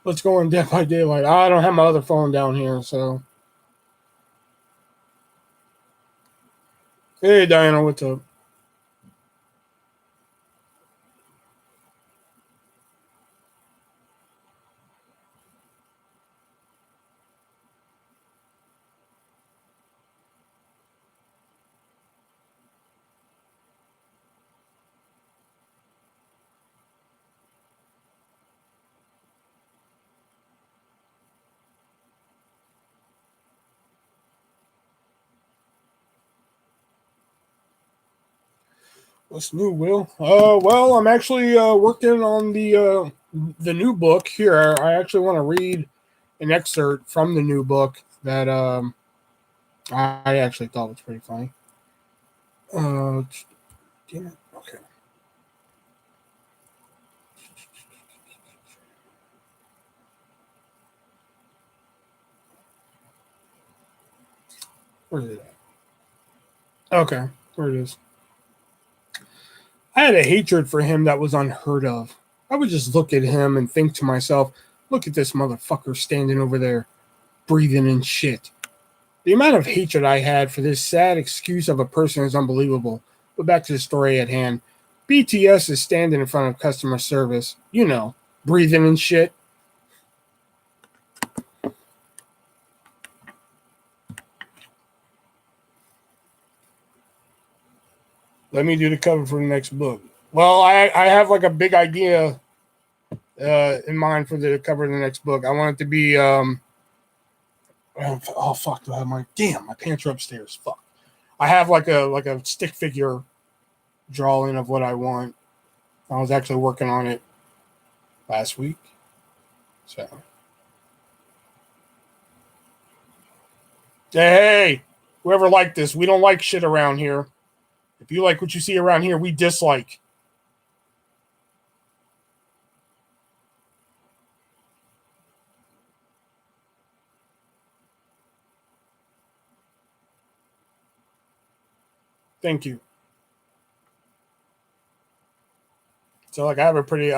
Let's go on Dead by Daylight. I don't have my other phone down here, so. Hey, Diana, what's up? What's new, Will? Well, I'm actually working on the new book here. I actually want to read an excerpt from the new book that I actually thought was pretty funny. Damn it. Okay. Where is it at? Okay, there it is. I had a hatred for him that was unheard of. I would just look at him and think to myself, look at this motherfucker standing over there, breathing in shit. The amount of hatred I had for this sad excuse of a person is unbelievable. But back to the story at hand. BTS is standing in front of customer service, breathing in shit. Let me do the cover for the next book. Well, I have like a big idea in mind for the cover of the next book. I want it to be oh fuck! My pants are upstairs. Fuck! I have like a stick figure drawing of what I want. I was actually working on it last week, so. Hey, whoever liked this, we don't like shit around here. If you like what you see around here, we dislike. Thank you. So like I have a pretty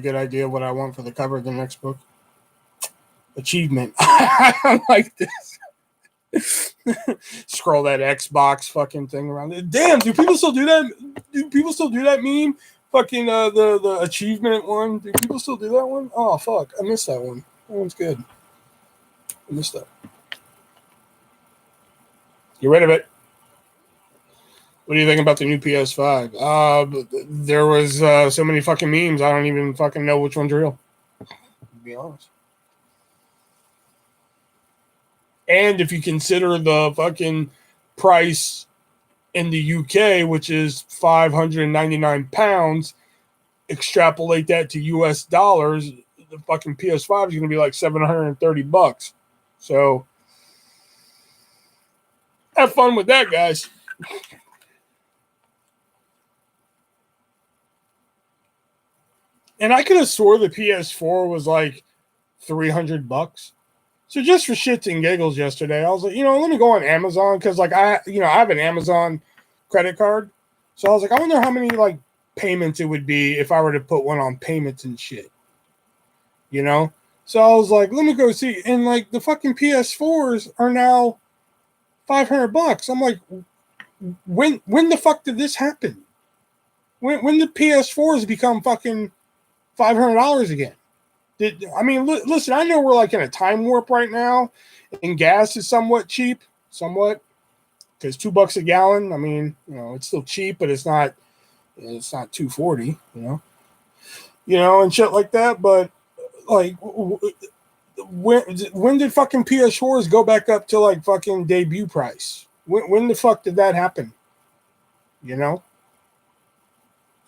good idea of what I want for the cover of the next book. Achievement. I like this. Scroll that Xbox fucking thing around. Damn, do people still do that? Do people still do that meme? Fucking the achievement one. Do people still do that one? Oh fuck, I missed that one. That one's good. I missed that. Get rid of it. What do you think about the new PS5? There was so many fucking memes. I don't even fucking know which one's real. To be honest. And if you consider the fucking price in the UK, which is £599, extrapolate that to US dollars, the fucking PS5 is going to be like $730. So have fun with that, guys. And I could have swore the PS4 was like $300. So just for shits and giggles yesterday, I was like, let me go on Amazon because like I have an Amazon credit card. So I was like, I wonder how many like payments it would be if I were to put one on payments and shit. So I was like, let me go see. And like the fucking PS4s are now $500. I'm like, when the fuck did this happen? When did PS4s become fucking $500 again? Listen, I know we're like in a time warp right now, and gas is somewhat cheap, because $2 a gallon. I mean, it's still cheap, but it's not $2.40, and shit like that. But like, when did fucking PS4s go back up to like fucking debut price? When the fuck did that happen?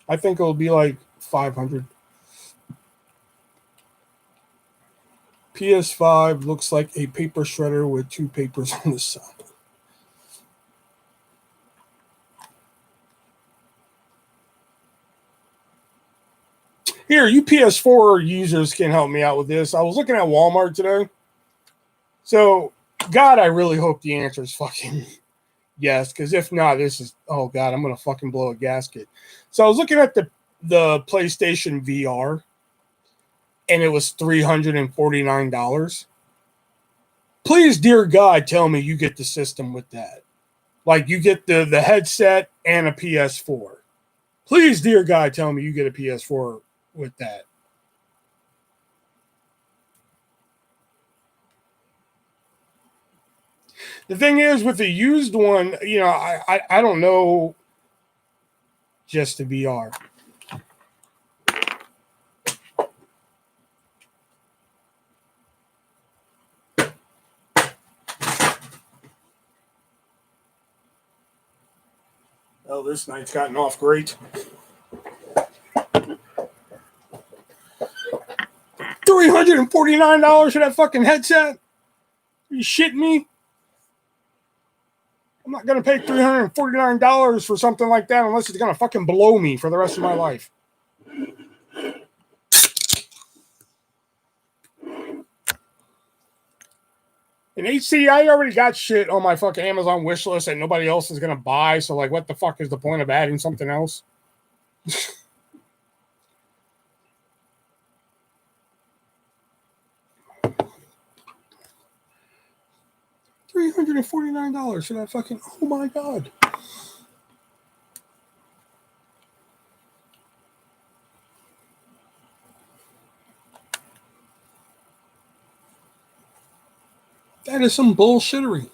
I think it'll be like 500. PS5 looks like a paper shredder with two papers on the side. Here, you PS4 users can help me out with this. I was looking at Walmart today. So, God, I really hope the answer is fucking yes, because if not, oh God, I'm going to fucking blow a gasket. So I was looking at the PlayStation VR, and it was $349. Please, dear God, tell me you get the system with that. Like, you get the headset and a PS4. Please, dear God, tell me you get a PS4 with that. The thing is, with the used one, you know, I don't know, just the VR. Oh, this night's gotten off great. $349 for that fucking headset? Are you shitting me? I'm not going to pay $349 for something like that unless it's going to fucking blow me for the rest of my life. In HC, I already got shit on my fucking Amazon wish list that nobody else is going to buy. So, like, what the fuck is the point of adding something else? $349 for that fucking, oh my God. That is some bullshittery.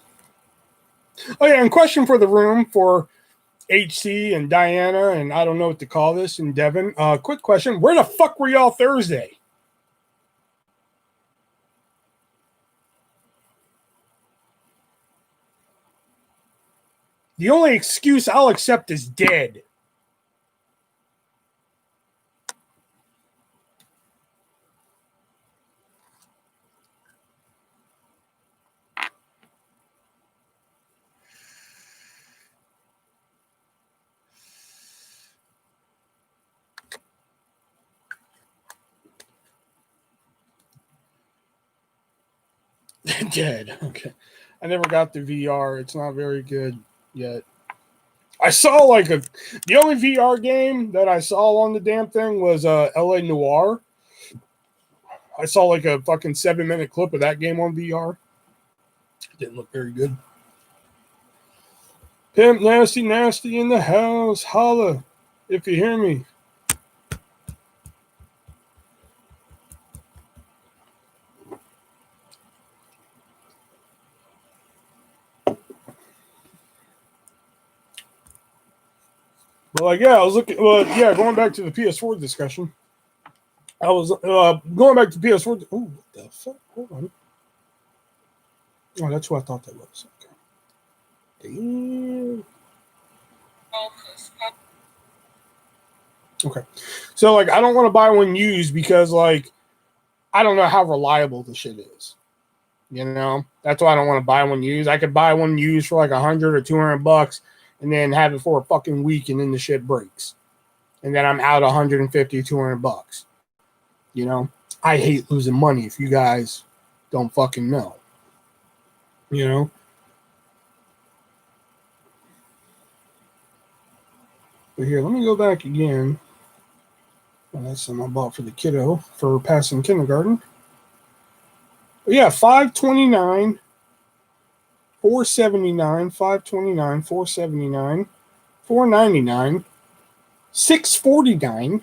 Oh, yeah, and question for the room for HC and Diana, and I don't know what to call this, and Devin. Quick question. Where the fuck were y'all Thursday? The only excuse I'll accept is dead. Dead. Okay. I never got the VR. It's not very good yet. I saw like the only VR game that I saw on the damn thing was LA Noire. I saw like a fucking 7-minute clip of that game on VR. It didn't look very good. Pimp Nasty in the house. Holla if you hear me. But like, yeah, I was looking. Well, yeah, going back to the PS4 discussion. I was going back to PS4. Oh, what the fuck? Hold on. Oh, that's what I thought that was. Okay. Damn. Okay. So, like, I don't want to buy one used because, like, I don't know how reliable the shit is. You know? That's why I don't want to buy one used. I could buy one used for like $100 or $200 and then have it for a fucking week and then the shit breaks. And then I'm out $150, $200. You know? I hate losing money if you guys don't fucking know. You know? But here, let me go back again. Well, that's something I bought for the kiddo for passing kindergarten. But yeah, $529, $479, $529, $479, $499, $649.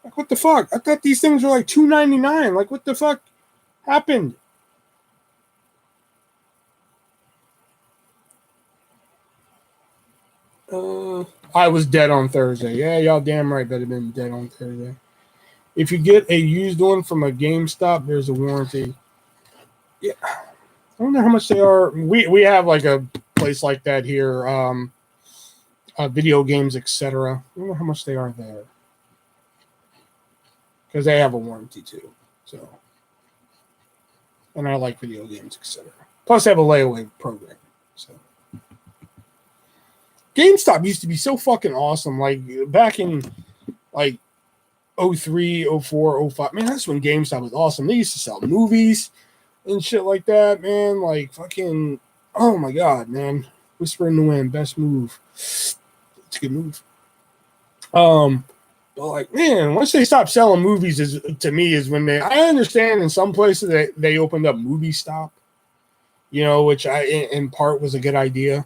Like, what the fuck? I thought these things were like $299. Like, what the fuck happened? I was dead on Thursday. Yeah, y'all damn right that have been dead on Thursday. If you get a used one from a GameStop, there's a warranty. Yeah, I don't know how much they are. We have like a place like that here, video games, etc. I don't know how much they are there because they have a warranty too. So, and I like video games, etc. Plus, they have a layaway program. So, GameStop used to be so fucking awesome. Like back in like 03, 04, 05. Man, that's when GameStop was awesome. They used to sell movies and shit like that, man. Like fucking, oh my God, man. Whisper in the Wind, best move. It's a good move. But like, man, once they stop selling movies, to me is when I understand in some places that they opened up Movie Stop, which in part was a good idea,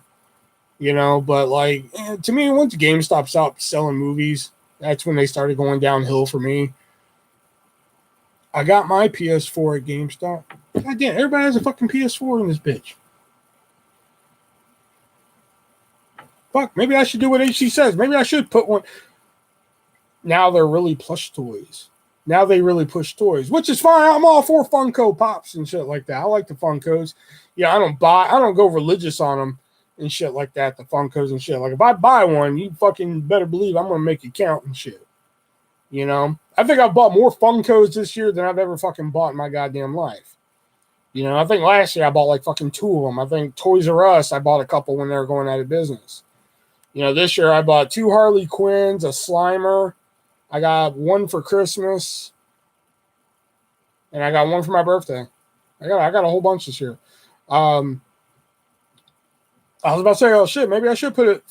but like to me, once GameStop stopped selling movies, that's when they started going downhill for me. I got my PS4 at GameStop. God damn, everybody has a fucking PS4 in this bitch. Fuck, maybe I should do what HC says. Maybe I should put one. Now they're really plush toys. Now they really push toys, which is fine. I'm all for Funko Pops and shit like that. I like the Funkos. Yeah, I don't go religious on them and shit like that, the Funkos and shit. Like, if I buy one, you fucking better believe I'm going to make it count and shit. I think I've bought more Funkos this year than I've ever fucking bought in my goddamn life. I think last year I bought like fucking 2 of them. I think Toys R Us, I bought a couple when they were going out of business. This year I bought 2 Harley Quinns, a Slimer. I got 1 for Christmas. And I got 1 for my birthday. I got a whole bunch this year. I was about to say, oh shit, maybe I should put a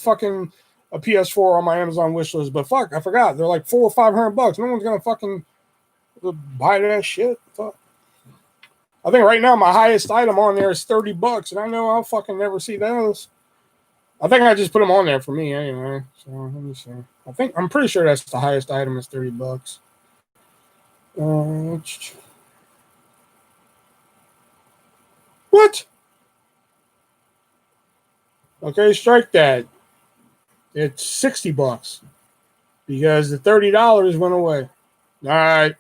PS4 on my Amazon wish list, but fuck, I forgot. They're like $400 or $500. No one's gonna fucking buy that shit. Fuck. I think right now my highest item on there is $30, and I know I'll fucking never see those. I think I just put them on there for me anyway. So let me see. I'm pretty sure that's the highest item is $30. What? Okay, strike that. It's $60 because the $30 went away. All right.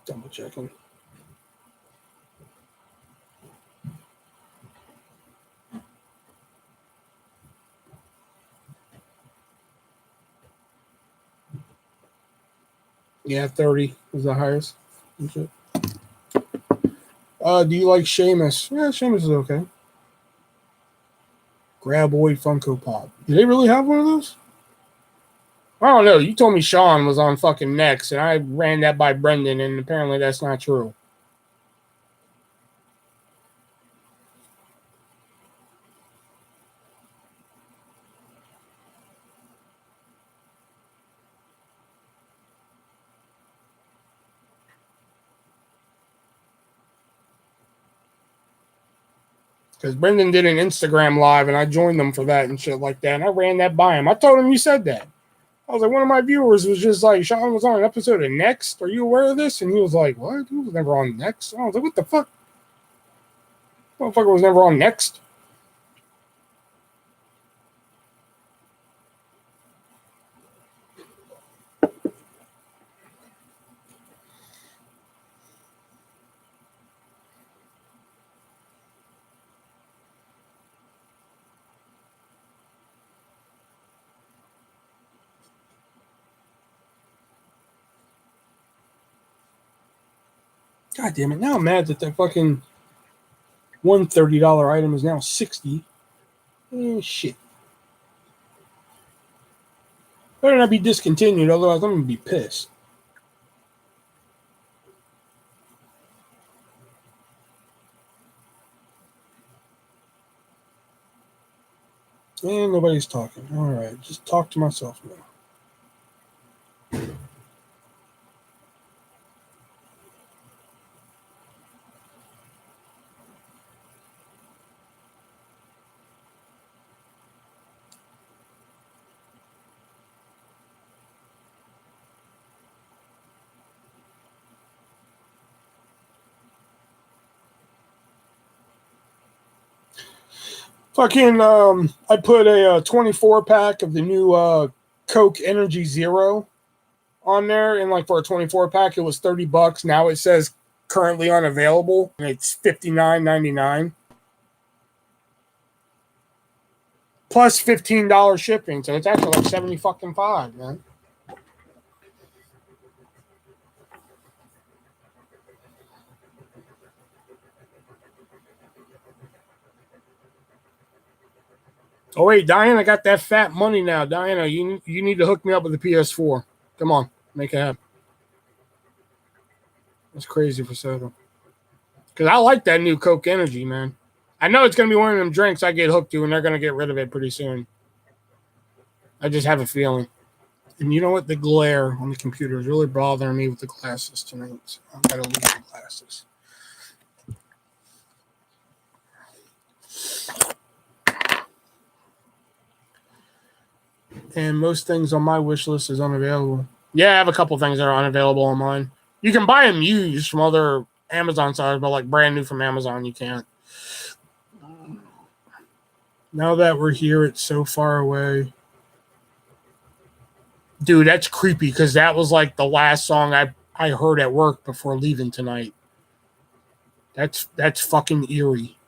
Double checking. Yeah, 30 is the highest. Do you like Sheamus? Yeah, Sheamus is okay. Graboid Funko Pop. Do they really have one of those? I don't know. You told me Sean was on fucking next, and I ran that by Brendan, and apparently that's not true. Because Brendan did an Instagram live, and I joined them for that and shit like that, and I ran that by him. I told him you said that. I was like, one of my viewers was just like, Sean was on an episode of Next. Are you aware of this? And he was like, what? He was never on Next. I was like, what the fuck? Motherfucker was never on Next. God damn it. Now I'm mad that fucking $130 item is now $60. Shit. Better not be discontinued, otherwise I'm going to be pissed. And nobody's talking. All right, just talk to myself now. Fucking, I put a 24 pack of the new Coke Energy Zero on there, and like for a 24 pack, it was $30. Now it says currently unavailable, and it's $59.99 plus $15 shipping, so it's actually like $75, man. Oh wait, Diana got that fat money now. Diana, you need to hook me up with the PS4. Come on, make it happen. That's crazy for Soda. Because I like that new Coke Energy, man. I know it's going to be one of them drinks I get hooked to, and they're going to get rid of it pretty soon. I just have a feeling. And you know what? The glare on the computer is really bothering me with the glasses tonight. So I've got to leave the glasses. And most things on my wish list is unavailable. Yeah, I have a couple things that are unavailable on mine. You can buy them used from other Amazon sites, but like brand new from Amazon, you can't. Now that we're here, it's so far away. Dude, that's creepy because that was like the last song I heard at work before leaving tonight. That's fucking eerie.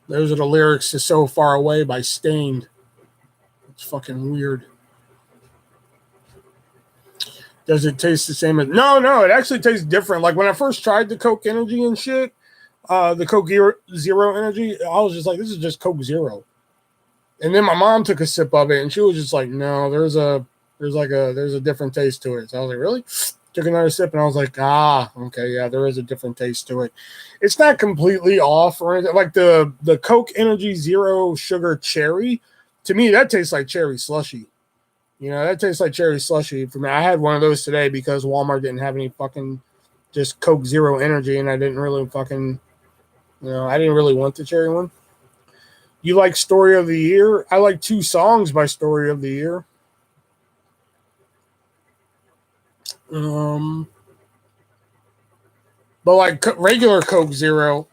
Those are the lyrics to So Far Away by Stained. It's fucking weird. Does it taste the same as... No, it actually tastes different. Like when I first tried the Coke Energy and shit, the Coke Zero Energy, I was just like, this is just Coke Zero. And then my mom took a sip of it and she was just like, no, there's a different taste to it. So I was like, really? Took another sip and I was like, okay, yeah, there is a different taste to it. It's not completely off or anything. Like the Coke Energy Zero Sugar Cherry, to me, that tastes like cherry slushy. You know, that tastes like cherry slushy for me. I had one of those today because Walmart didn't have any fucking just Coke Zero Energy, and I didn't really fucking, I didn't really want the cherry one. You like Story of the Year? I like 2 songs by Story of the Year. But like regular Coke Zero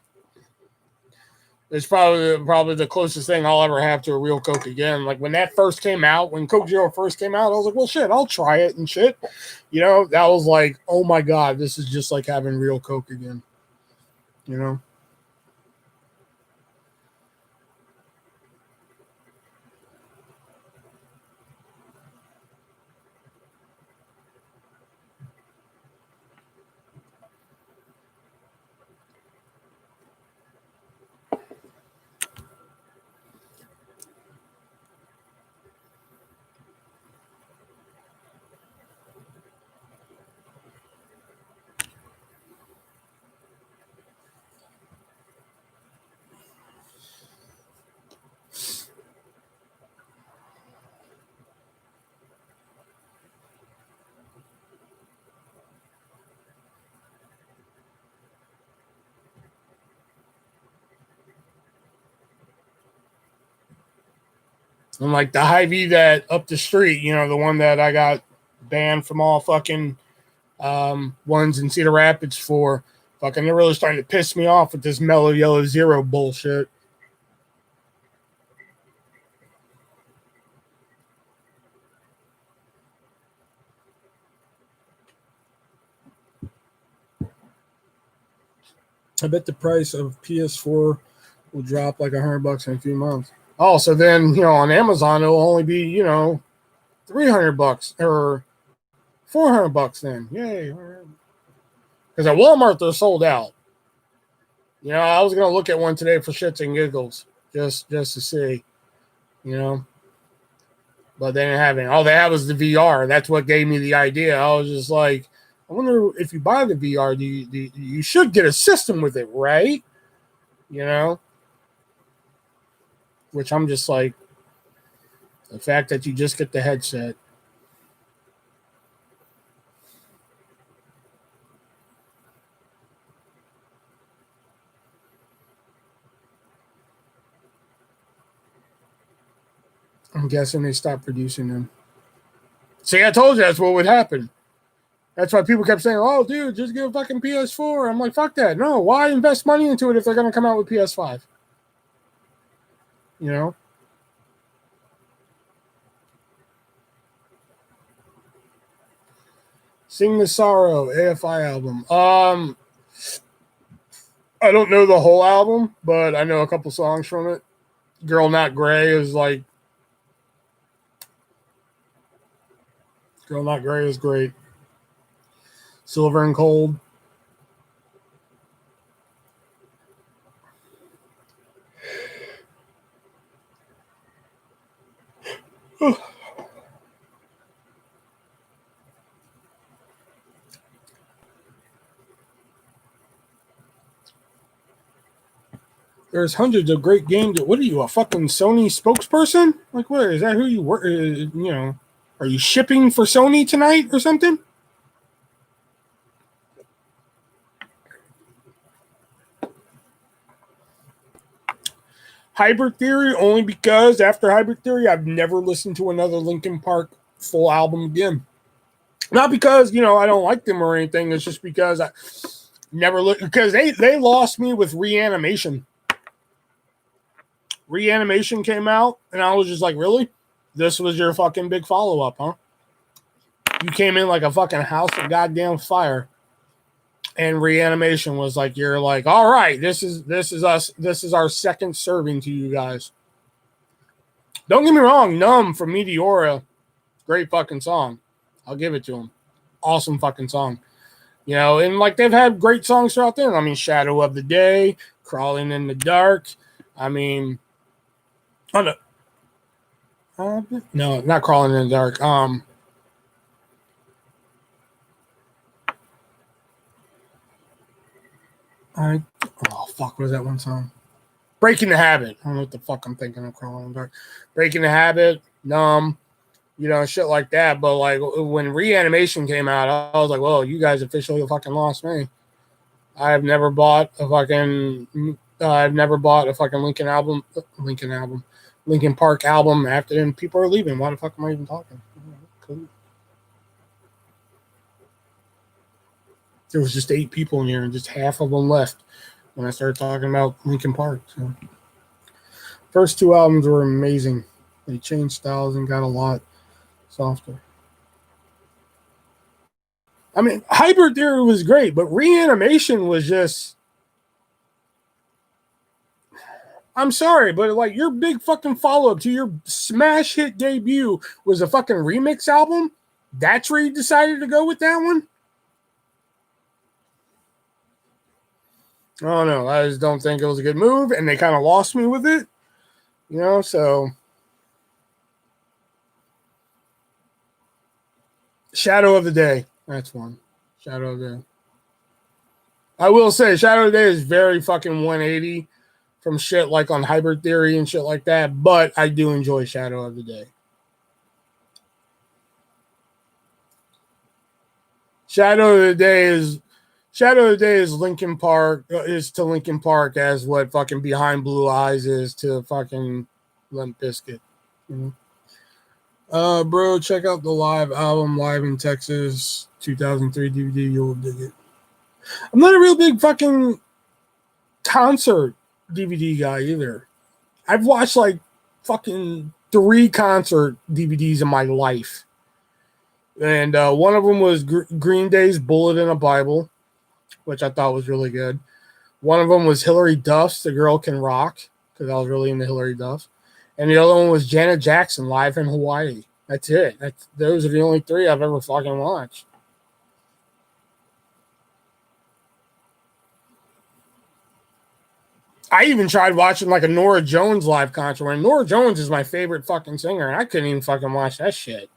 is probably the closest thing I'll ever have to a real Coke again. Like when that first came out, when Coke Zero first came out, I was like, well, shit, I'll try it and shit. You know, that was like, oh my God, this is just like having real Coke again. You know? And like the Hy-Vee that up the street, the one that I got banned from all fucking ones in Cedar Rapids for, fucking, they're really starting to piss me off with this Mellow Yellow Zero bullshit. I bet the price of PS4 will drop like $100 in a few months. Oh, so then, on Amazon, it'll only be, $300 or $400 then. Yay. Because at Walmart, they're sold out. I was going to look at one today for shits and giggles, just to see, but they didn't have any. All they had was the VR. That's what gave me the idea. I was just like, I wonder if you buy the VR, you should get a system with it, right? Which I'm just like, the fact that you just get the headset. I'm guessing they stopped producing them. See, I told you that's what would happen. That's why people kept saying, oh, dude, just get a fucking PS4. I'm like, fuck that. No, why invest money into it if they're going to come out with PS5? Sing the Sorrow, AFI album. I don't know the whole album, but I know a couple songs from it. Girl Not Gray is like... Girl Not Gray is great. Silver and Cold. There's hundreds of great games. What are you, a fucking Sony spokesperson? Like, what is that? Who you work? You know, are you shipping for Sony tonight or something? Hybrid Theory only because after Hybrid Theory, I've never listened to another Linkin Park full album again. Not because, you know, I don't like them or anything. It's just because I never looked, because they lost me with Reanimation. Reanimation came out, and I was just like, really? This was your fucking big follow-up, huh? You came in like a fucking house of goddamn fire. And Reanimation was like, you're like, all right, this is us. This is our second serving to you guys. Don't get me wrong, Numb from Meteora, great fucking song. I'll give it to them. Awesome fucking song. You know, and like they've had great songs throughout there. I mean, Shadow of the Day, Crawling in the Dark. I mean, oh no, no, not Crawling in the Dark. Oh fuck, what was that one song? Breaking the Habit. I don't know what the fuck I'm thinking of. Crawling in the Dark. Breaking the Habit, Numb, you know, shit like that. But like when Reanimation came out, I was like, well, you guys officially fucking lost me. I've never bought a fucking Linkin Park album after them. People are leaving. Why the fuck am I even talking? Cool. There was just 8 people in here, and just half of them left when I started talking about Linkin Park. So, first 2 albums were amazing. They changed styles and got a lot softer. I mean, Hybrid Theory was great, but Reanimation was just... I'm sorry, but like your big fucking follow-up to your smash hit debut was a fucking remix album? That's where you decided to go with that one? I don't know. I just don't think it was a good move, and they kind of lost me with it. You know, so... Shadow of the Day. That's one. Shadow of the Day. I will say, Shadow of the Day is very fucking 180 from shit like on Hybrid Theory and shit like that, but I do enjoy Shadow of the Day. Shadow of the Day is Linkin Park, is to Linkin Park as what fucking Behind Blue Eyes is to fucking Limp Bizkit. You know? Bro, check out the live album, Live in Texas, 2003 DVD. You'll dig it. I'm not a real big fucking concert DVD guy either. I've watched like fucking 3 concert DVDs in my life. And one of them was Green Day's Bullet in a Bible, which I thought was really good. One of them was Hilary Duff's The Girl Can Rock, because I was really into Hilary Duff. And the other one was Janet Jackson Live in Hawaii. That's it. Those are the only 3 I've ever fucking watched. I even tried watching like a Norah Jones live concert, and Norah Jones is my favorite fucking singer, and I couldn't even fucking watch that shit.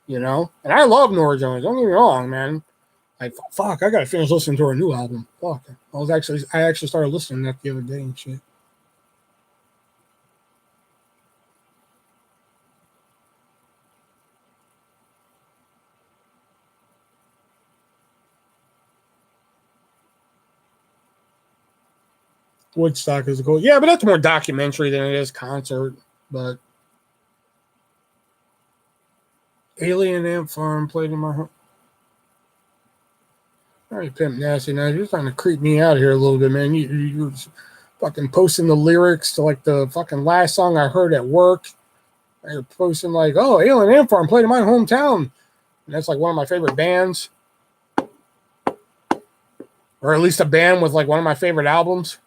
You know? And I love Norah Jones. Don't get me wrong, man. Like, fuck, I gotta finish listening to her new album. Fuck. I actually started listening to that the other day and shit. Woodstock is cool. Yeah, but that's more documentary than it is concert. But Alien Ant Farm played in my home. All right, Pimp Nasty. Now you're trying to creep me out here a little bit, man. You're fucking posting the lyrics to like the fucking last song I heard at work. You're posting like, oh, Alien Ant Farm played in my hometown. And that's like one of my favorite bands. Or at least a band with like one of my favorite albums.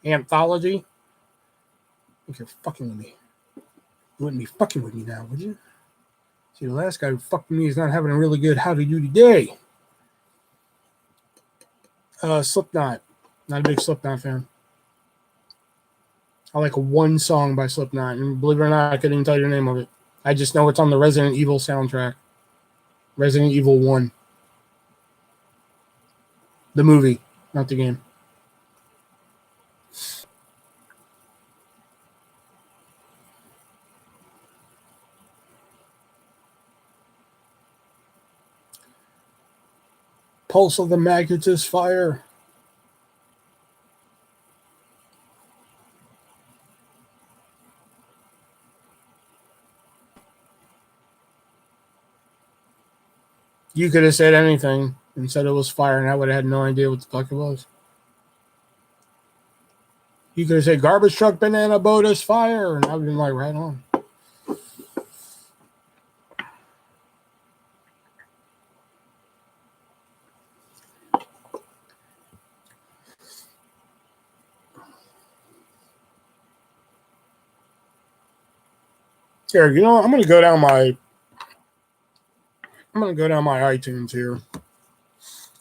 Anthology. I think you're fucking with me. You wouldn't be fucking with me now, would you? See, the last guy who fucked with me is not having a really good how to do today. Slipknot. Not a big Slipknot fan. I like one song by Slipknot, and believe it or not, I couldn't even tell you the name of it. I just know it's on the Resident Evil soundtrack. Resident Evil 1. The movie, not the game. Pulse of the Magnetist Fire. You could have said anything and said it was fire, and I would have had no idea what the fuck it was. You could have said garbage truck banana boat is fire, and I would have been like, right on. Here, you know what? I'm gonna go down my iTunes here,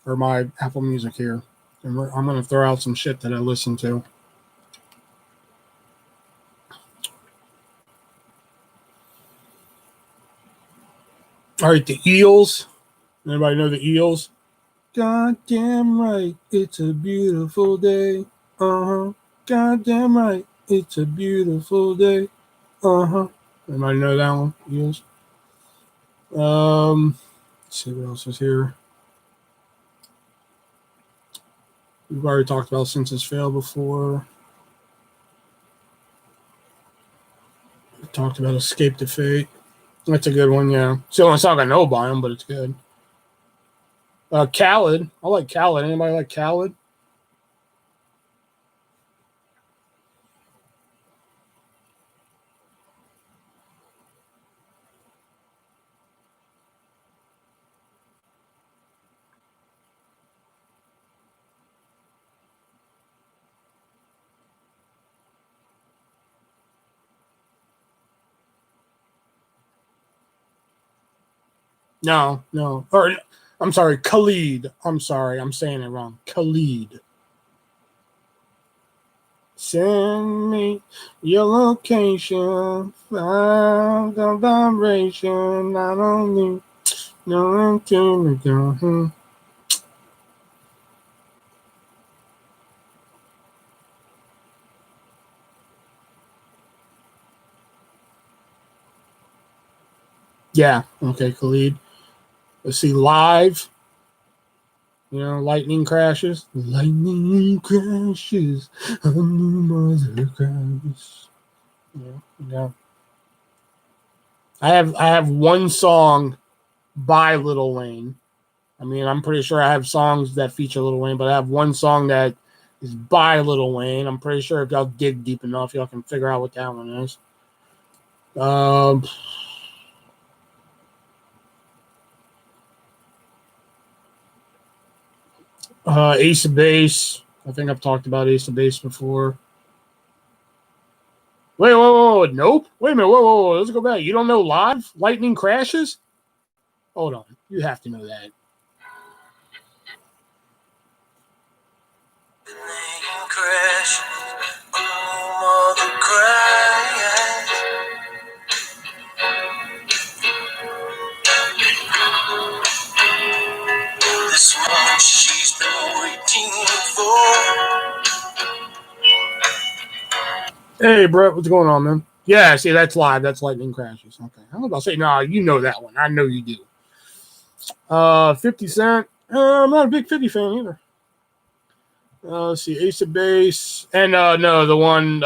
or my Apple Music here, and I'm gonna throw out some shit that I listen to. All right, the Eels. Anybody know the Eels? Goddamn right, it's a beautiful day. Goddamn right, it's a beautiful day. Anybody know that one? Eels. Let's see what else is here. We've already talked about Census Fail before. We talked about Escape to Fate. That's a good one, yeah. It's the only song I know by him, but it's good. Khaled. I like Khaled. Anybody like Khaled? No. Or, I'm sorry, Khalid. I'm sorry, I'm saying it wrong. Khalid. Send me your location. Find the vibration. I don't need no to go. Yeah. Okay, Khalid. Let's see. Live. You know, lightning crashes. Lightning crashes. A new mother cries. Yeah. I have one song by Lil Wayne. I mean, I'm pretty sure I have songs that feature Lil Wayne, but I have one song that is by Lil Wayne. I'm pretty sure if y'all dig deep enough, y'all can figure out what that one is. Ace of Base. I think I've talked about Ace of Base before. Wait, whoa, nope. Wait a minute, whoa, let's go back. You don't know Live? Lightning Crashes? Hold on. You have to know that. Crash. Oh, mother cries. This one she's been waiting for. Hey, Brett, what's going on, man? Yeah, see, that's Live. That's Lightning Crashes. Okay. I was about to say, no, you know that one. I know you do. 50 Cent. I'm not a big 50 fan either. Let's see, Ace of Base. And no, the one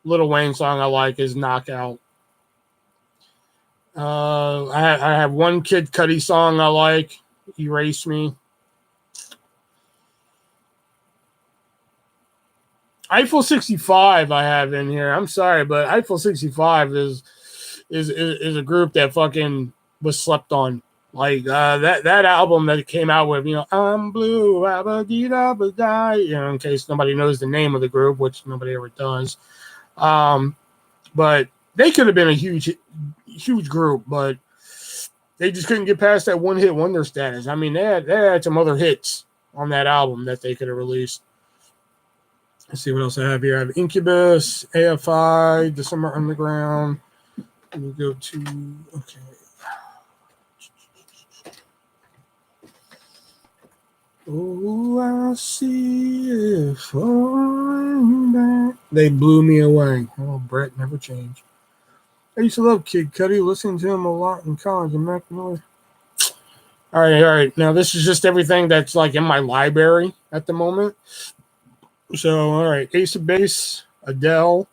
Lil Wayne song I like is Knockout. I have one Kid Cudi song I like, Erase Me. Eiffel 65 I have in here. I'm sorry, but Eiffel 65 is a group that fucking was slept on. Like that album that it came out with, you know, I'm blue, you know, in case nobody knows the name of the group, which nobody ever does. But they could have been a huge group, but they just couldn't get past that one hit wonder status. I mean, they had some other hits on that album that they could have released. Let's see what else I have here. I have Incubus, AFI, December Underground. Let me go to, okay. Oh, I see it falling back. They blew me away. Oh, Brett never changed. I used to love Kid Cudi, listening to him a lot in college in Magnolia. All right. Now this is just everything that's like in my library at the moment. So, all right, Ace of Base, Adele,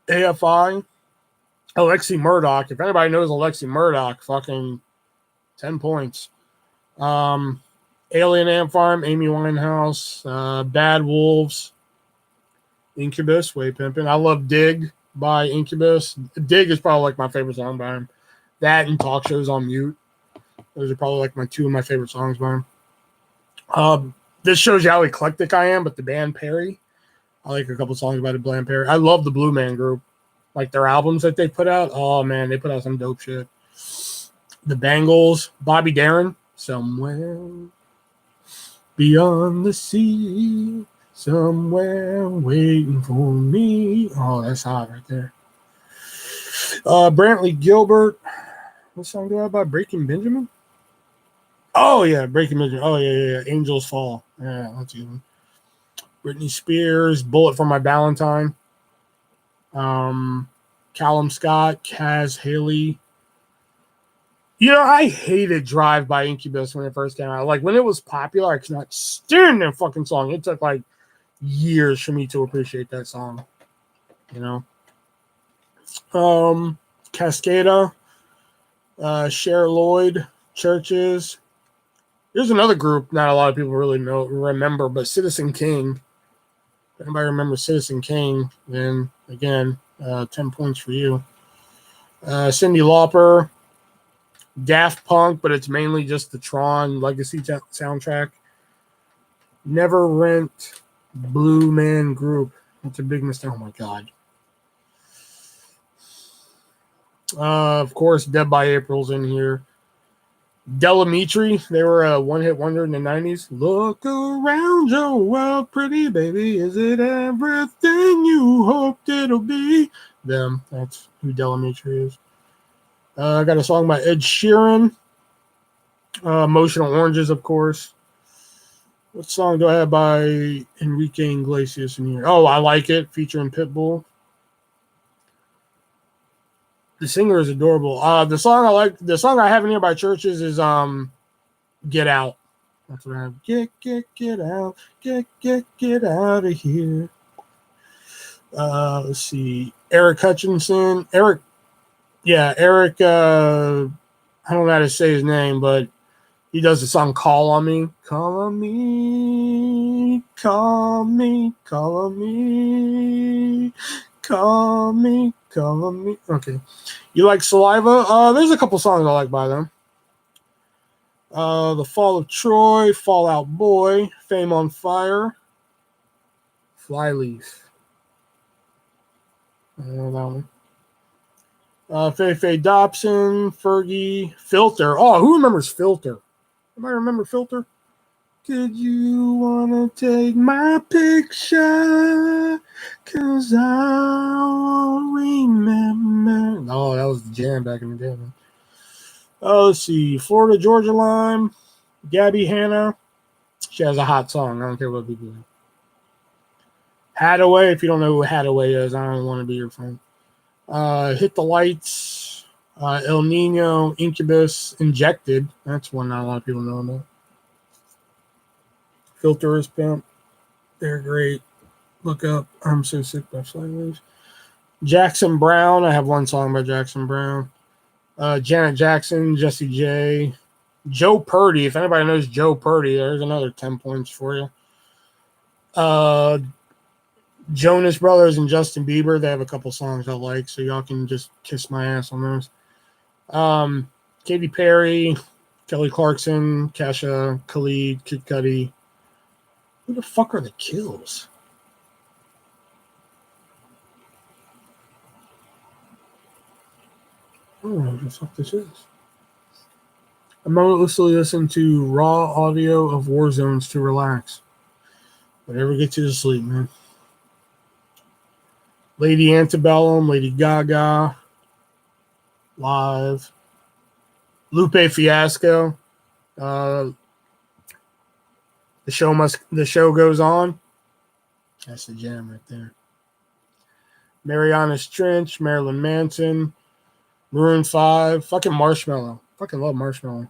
AFI, Alexi Murdoch. If anybody knows Alexi Murdoch, fucking 10 points. Alien Ant Farm, Amy Winehouse, Bad Wolves, Incubus, Way Pimpin'. I love Dig by Incubus. Dig is probably like my favorite song by him. That and Talk Shows on Mute. Those are probably like my two of my favorite songs by him. This shows you how eclectic I am, but the band Perry, I like a couple songs by the band Perry. I love the Blue Man Group. Like their albums that they put out. Oh, man, they put out some dope shit. The Bangles, Bobby Darin, Somewhere Beyond the Sea, Somewhere Waiting for Me. Oh, that's hot right there. Brantley Gilbert. What song do I have by Breaking Benjamin? Oh, yeah, Breaking Benjamin. Oh, yeah. Angels Fall. Yeah, that's good. Britney Spears, Bullet for My Valentine. Callum Scott, Kaz Haley. You know, I hated Drive by Incubus when it first came out. Like, when it was popular, I could not stand that fucking song. It took, like, years for me to appreciate that song. You know? Cascada, Cher Lloyd, Churches. Here's another group not a lot of people really remember, but Citizen King. If anybody remembers Citizen King, then, again, 10 points for you. Cyndi Lauper, Daft Punk, but it's mainly just the Tron Legacy soundtrack. Never Rent, Blue Man Group. That's a big mistake. Oh, my God. Of course, Dead by April's in here. Delamitri, they were a one-hit wonder in the 90s. Look around your world, pretty baby. Is it everything you hoped it'll be? Them. That's who Delamitri is. I got a song by Ed Sheeran. Emotional Oranges, of course. What song do I have by Enrique Iglesias in here? Oh, I Like It, featuring Pitbull. The singer is adorable. The song I have in here by Churches is Get Out. That's what I have. Get out. Get out of here. Let's see. Eric Hutchinson. Eric, I don't know how to say his name, but he does the song Call on Me. Call on me. Call me. Call on me. Call me. Call on me. Okay. You like Saliva? There's a couple songs I like by them. The Fall of Troy, Fall Out Boy, Fame on Fire, Flyleaf. I know that one. Faye Faye Dobson, Fergie, Filter. Oh, who remembers Filter? Anybody remember Filter? Could you wanna take my picture? 'Cause I'll remember. Oh, that was the jam back in the day, man. Let's see. Florida Georgia Line, Gabby Hanna. She has a hot song. I don't care what people do. Hadaway. If you don't know who Hadaway is, I don't want to be your friend. Hit the Lights. El Nino, Incubus, Injected. That's one not a lot of people know about. Filter is Pimp. They're great. Look up I'm So Sick by Flyleaf. Jackson Brown. I have one song by Jackson Brown. Janet Jackson, Jessie J. Joe Purdy. If anybody knows Joe Purdy, there's another 10 points for you. Jonas Brothers and Justin Bieber. They have a couple songs I like, so y'all can just kiss my ass on those. Katy Perry, Kelly Clarkson, Kesha, Khalid, Kid Cudi. Who the fuck are the Kills? I don't know what the fuck this is. I'm mostly listening to raw audio of war zones to relax. Whatever gets you to sleep, man. Lady Antebellum, Lady Gaga, Live. Lupe Fiasco. The show goes on. That's the jam right there. Marianas Trench, Marilyn Manson, Maroon 5, fucking Marshmello. Fucking love Marshmello.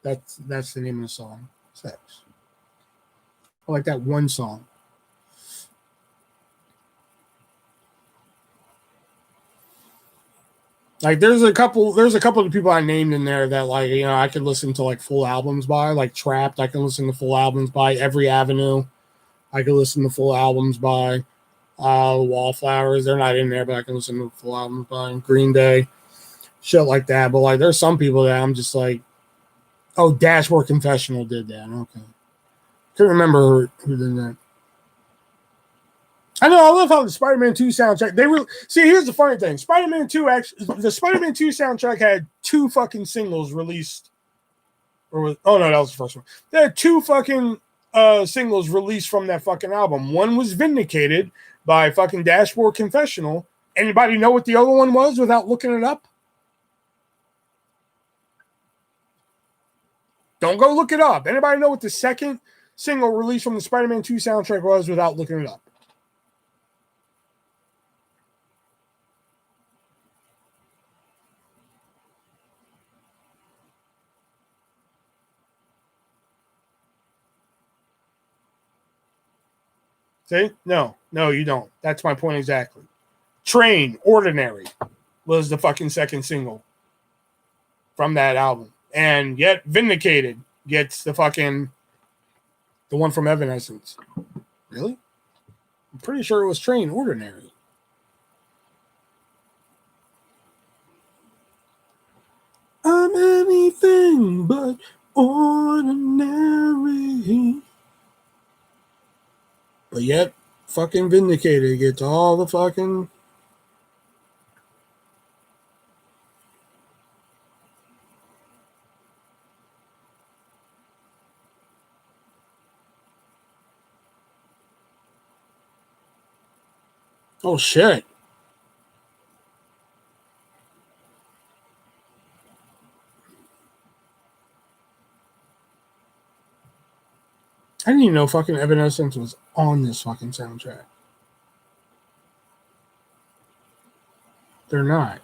That's the name of the song. Sex. I like that one song. Like there's a couple of people I named in there that like, you know, I could listen to like full albums by, like Trapped, I can listen to full albums by. Every Avenue, I could listen to full albums by. Wallflowers, they're not in there, but I can listen to full albums by. Green Day, shit like that. But like there's some people that I'm just like, oh, Dashboard Confessional did that. Okay. Couldn't remember who did that. I know. I love how the Spider-Man 2 soundtrack. They were see. Here's the funny thing: Spider-Man 2 actually, the Spider-Man 2 soundtrack had 2 fucking singles released. Oh no, that was the first one. They had 2 fucking singles released from that fucking album. One was Vindicated by fucking Dashboard Confessional. Anybody know what the other one was without looking it up? Don't go look it up. Anybody know what the second single released from the Spider-Man 2 soundtrack was without looking it up? See? No, you don't. That's my point exactly. Train, Ordinary was the fucking second single from that album. And yet Vindicated gets the one from Evanescence. Really? I'm pretty sure it was Train, Ordinary. I'm anything but ordinary. But yet, fucking Vindicated gets all the fucking. Oh, shit. I didn't even know fucking Evanescence was on this fucking soundtrack. They're not.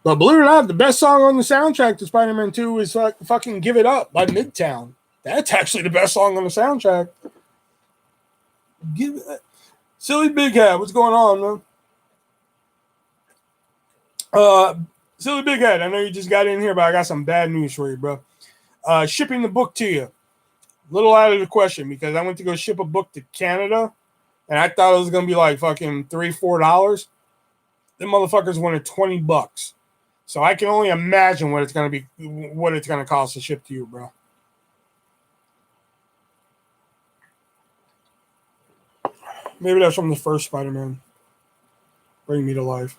But believe it or not, the best song on the soundtrack to Spider-Man 2 is fucking Give It Up by Midtown. That's actually the best song on the soundtrack. Give it. Silly Big Head, what's going on, man? Silly Big Head, I know you just got in here, but I got some bad news for you, bro. Shipping the book to you. A little out of the question because I went to go ship a book to Canada and I thought it was going to be like fucking $3-4. Them motherfuckers wanted $20. So I can only imagine what it's going to cost to ship to you, bro. Maybe that's from the first Spider-Man. Bring Me to Life.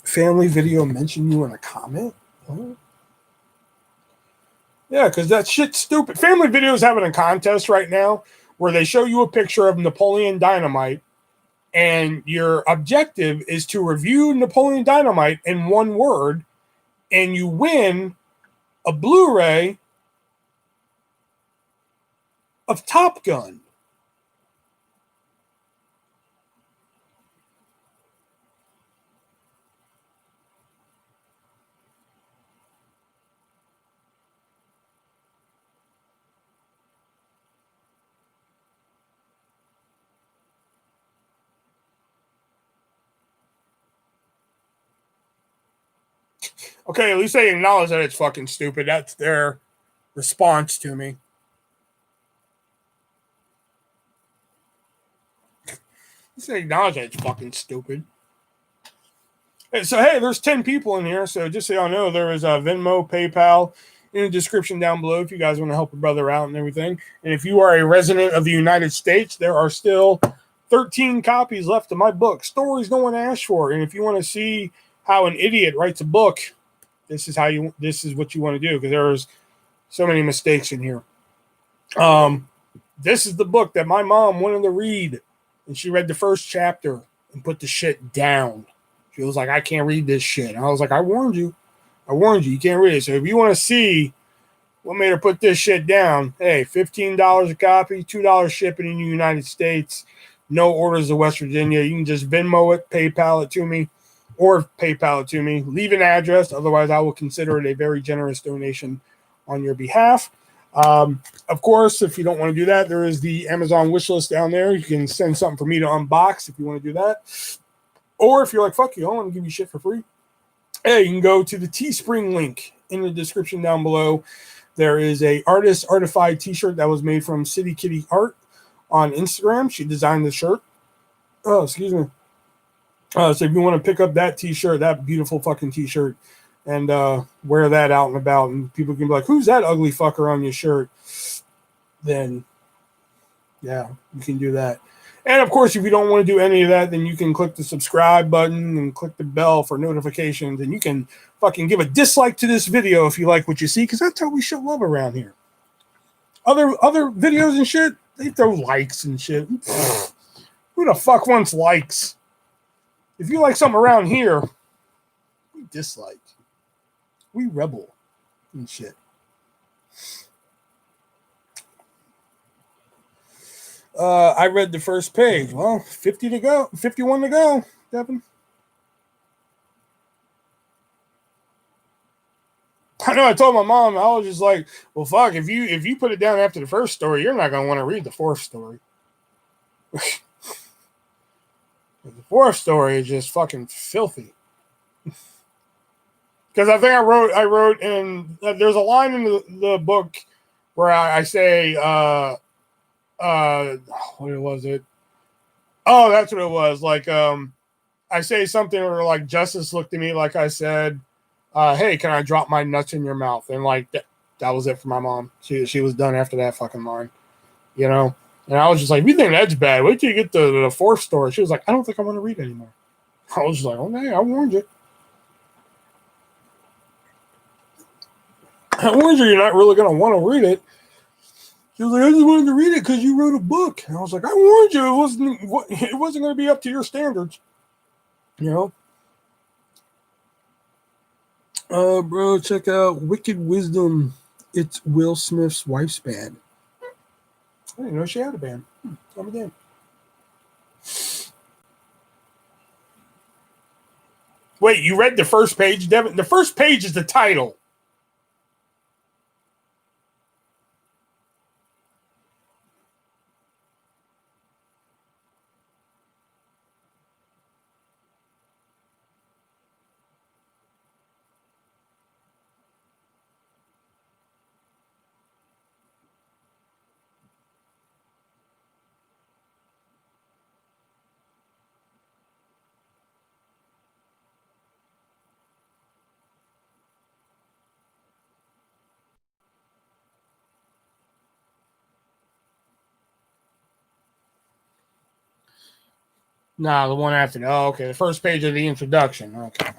Family Video mentioned you in a comment? What? Yeah, because that shit's stupid. Family Video's having a contest right now where they show you a picture of Napoleon Dynamite, and your objective is to review Napoleon Dynamite in one word, and you win a Blu-ray of Top Gun. Okay, at least they acknowledge that it's fucking stupid. That's their response to me. At least they acknowledge that it's fucking stupid. So, hey, there's 10 people in here. So, just so y'all know, there is a Venmo, PayPal in the description down below if you guys want to help a brother out and everything. And if you are a resident of the United States, there are still 13 copies left of my book, Stories No One Asked For. And if you want to see how an idiot writes a book, this is what you want to do, because there's so many mistakes in here. This is the book that my mom wanted to read, and she read the first chapter and put the shit down. She was like, I can't read this shit. And I was like, I warned you. I warned you, you can't read it. So if you want to see what made her put this shit down, hey, $15 a copy, $2 shipping in the United States, no orders to West Virginia. You can just Venmo it, PayPal it to me, or PayPal it to me. Leave an address. Otherwise, I will consider it a very generous donation on your behalf. Of course, if you don't want to do that, there is the Amazon wish list down there. You can send something for me to unbox if you want to do that. Or if you're like, fuck you, I want to give you shit for free. Hey, you can go to the Teespring link in the description down below. There is a artist artified t-shirt that was made from City Kitty Art on Instagram. She designed the shirt. Oh, excuse me. So if you want to pick up that t-shirt, that beautiful fucking t-shirt, and wear that out and about, and people can be like, who's that ugly fucker on your shirt? Then, yeah, you can do that. And of course, if you don't want to do any of that, then you can click the subscribe button and click the bell for notifications, and you can fucking give a dislike to this video if you like what you see, because that's how we show love around here. Other videos and shit, they throw likes and shit. Who the fuck wants likes? If you like something around here, we dislike. We rebel and shit. I read the first page. Well, 50 to go. 51 to go, Devin. I know I told my mom, I was just like, well, fuck, if you put it down after the first story, you're not going to want to read the fourth story. The fourth story is just fucking filthy. Because I think I wrote in, there's a line in the book where I say, what was it? Oh, that's what it was. Like, I say something or like Justice looked at me like I said, hey, can I drop my nuts in your mouth? And like that was it for my mom. She was done after that fucking line, you know? And I was just like, you think that's bad? Wait till you get the fourth story. She was like, I don't think I want to read anymore. I was just like, okay, I warned you. I warned you, you're not really going to want to read it. She was like, I just wanted to read it because you wrote a book. And I was like, I warned you, it wasn't going to be up to your standards. You know? Bro, check out Wicked Wisdom. It's Will Smith's wife's band. I didn't know she had a band. Tell me again. Wait, you read the first page, Devin? The first page is the title. Nah, the one after that. Oh, okay. The first page of the introduction. Okay.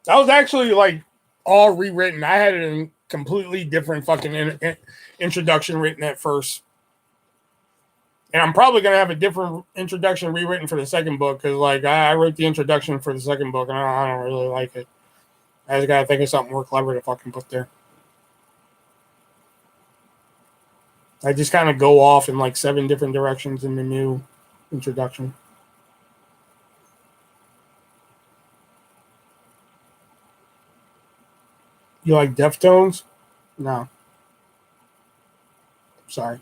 That was actually like all rewritten. I had it in completely different fucking introduction written at first. And I'm probably going to have a different introduction rewritten for the second book because, like, I wrote the introduction for the second book and I don't really like it. I just got to think of something more clever to fucking put there. I just kind of go off in like 7 different directions in the new introduction. You like Deftones? No. Sorry.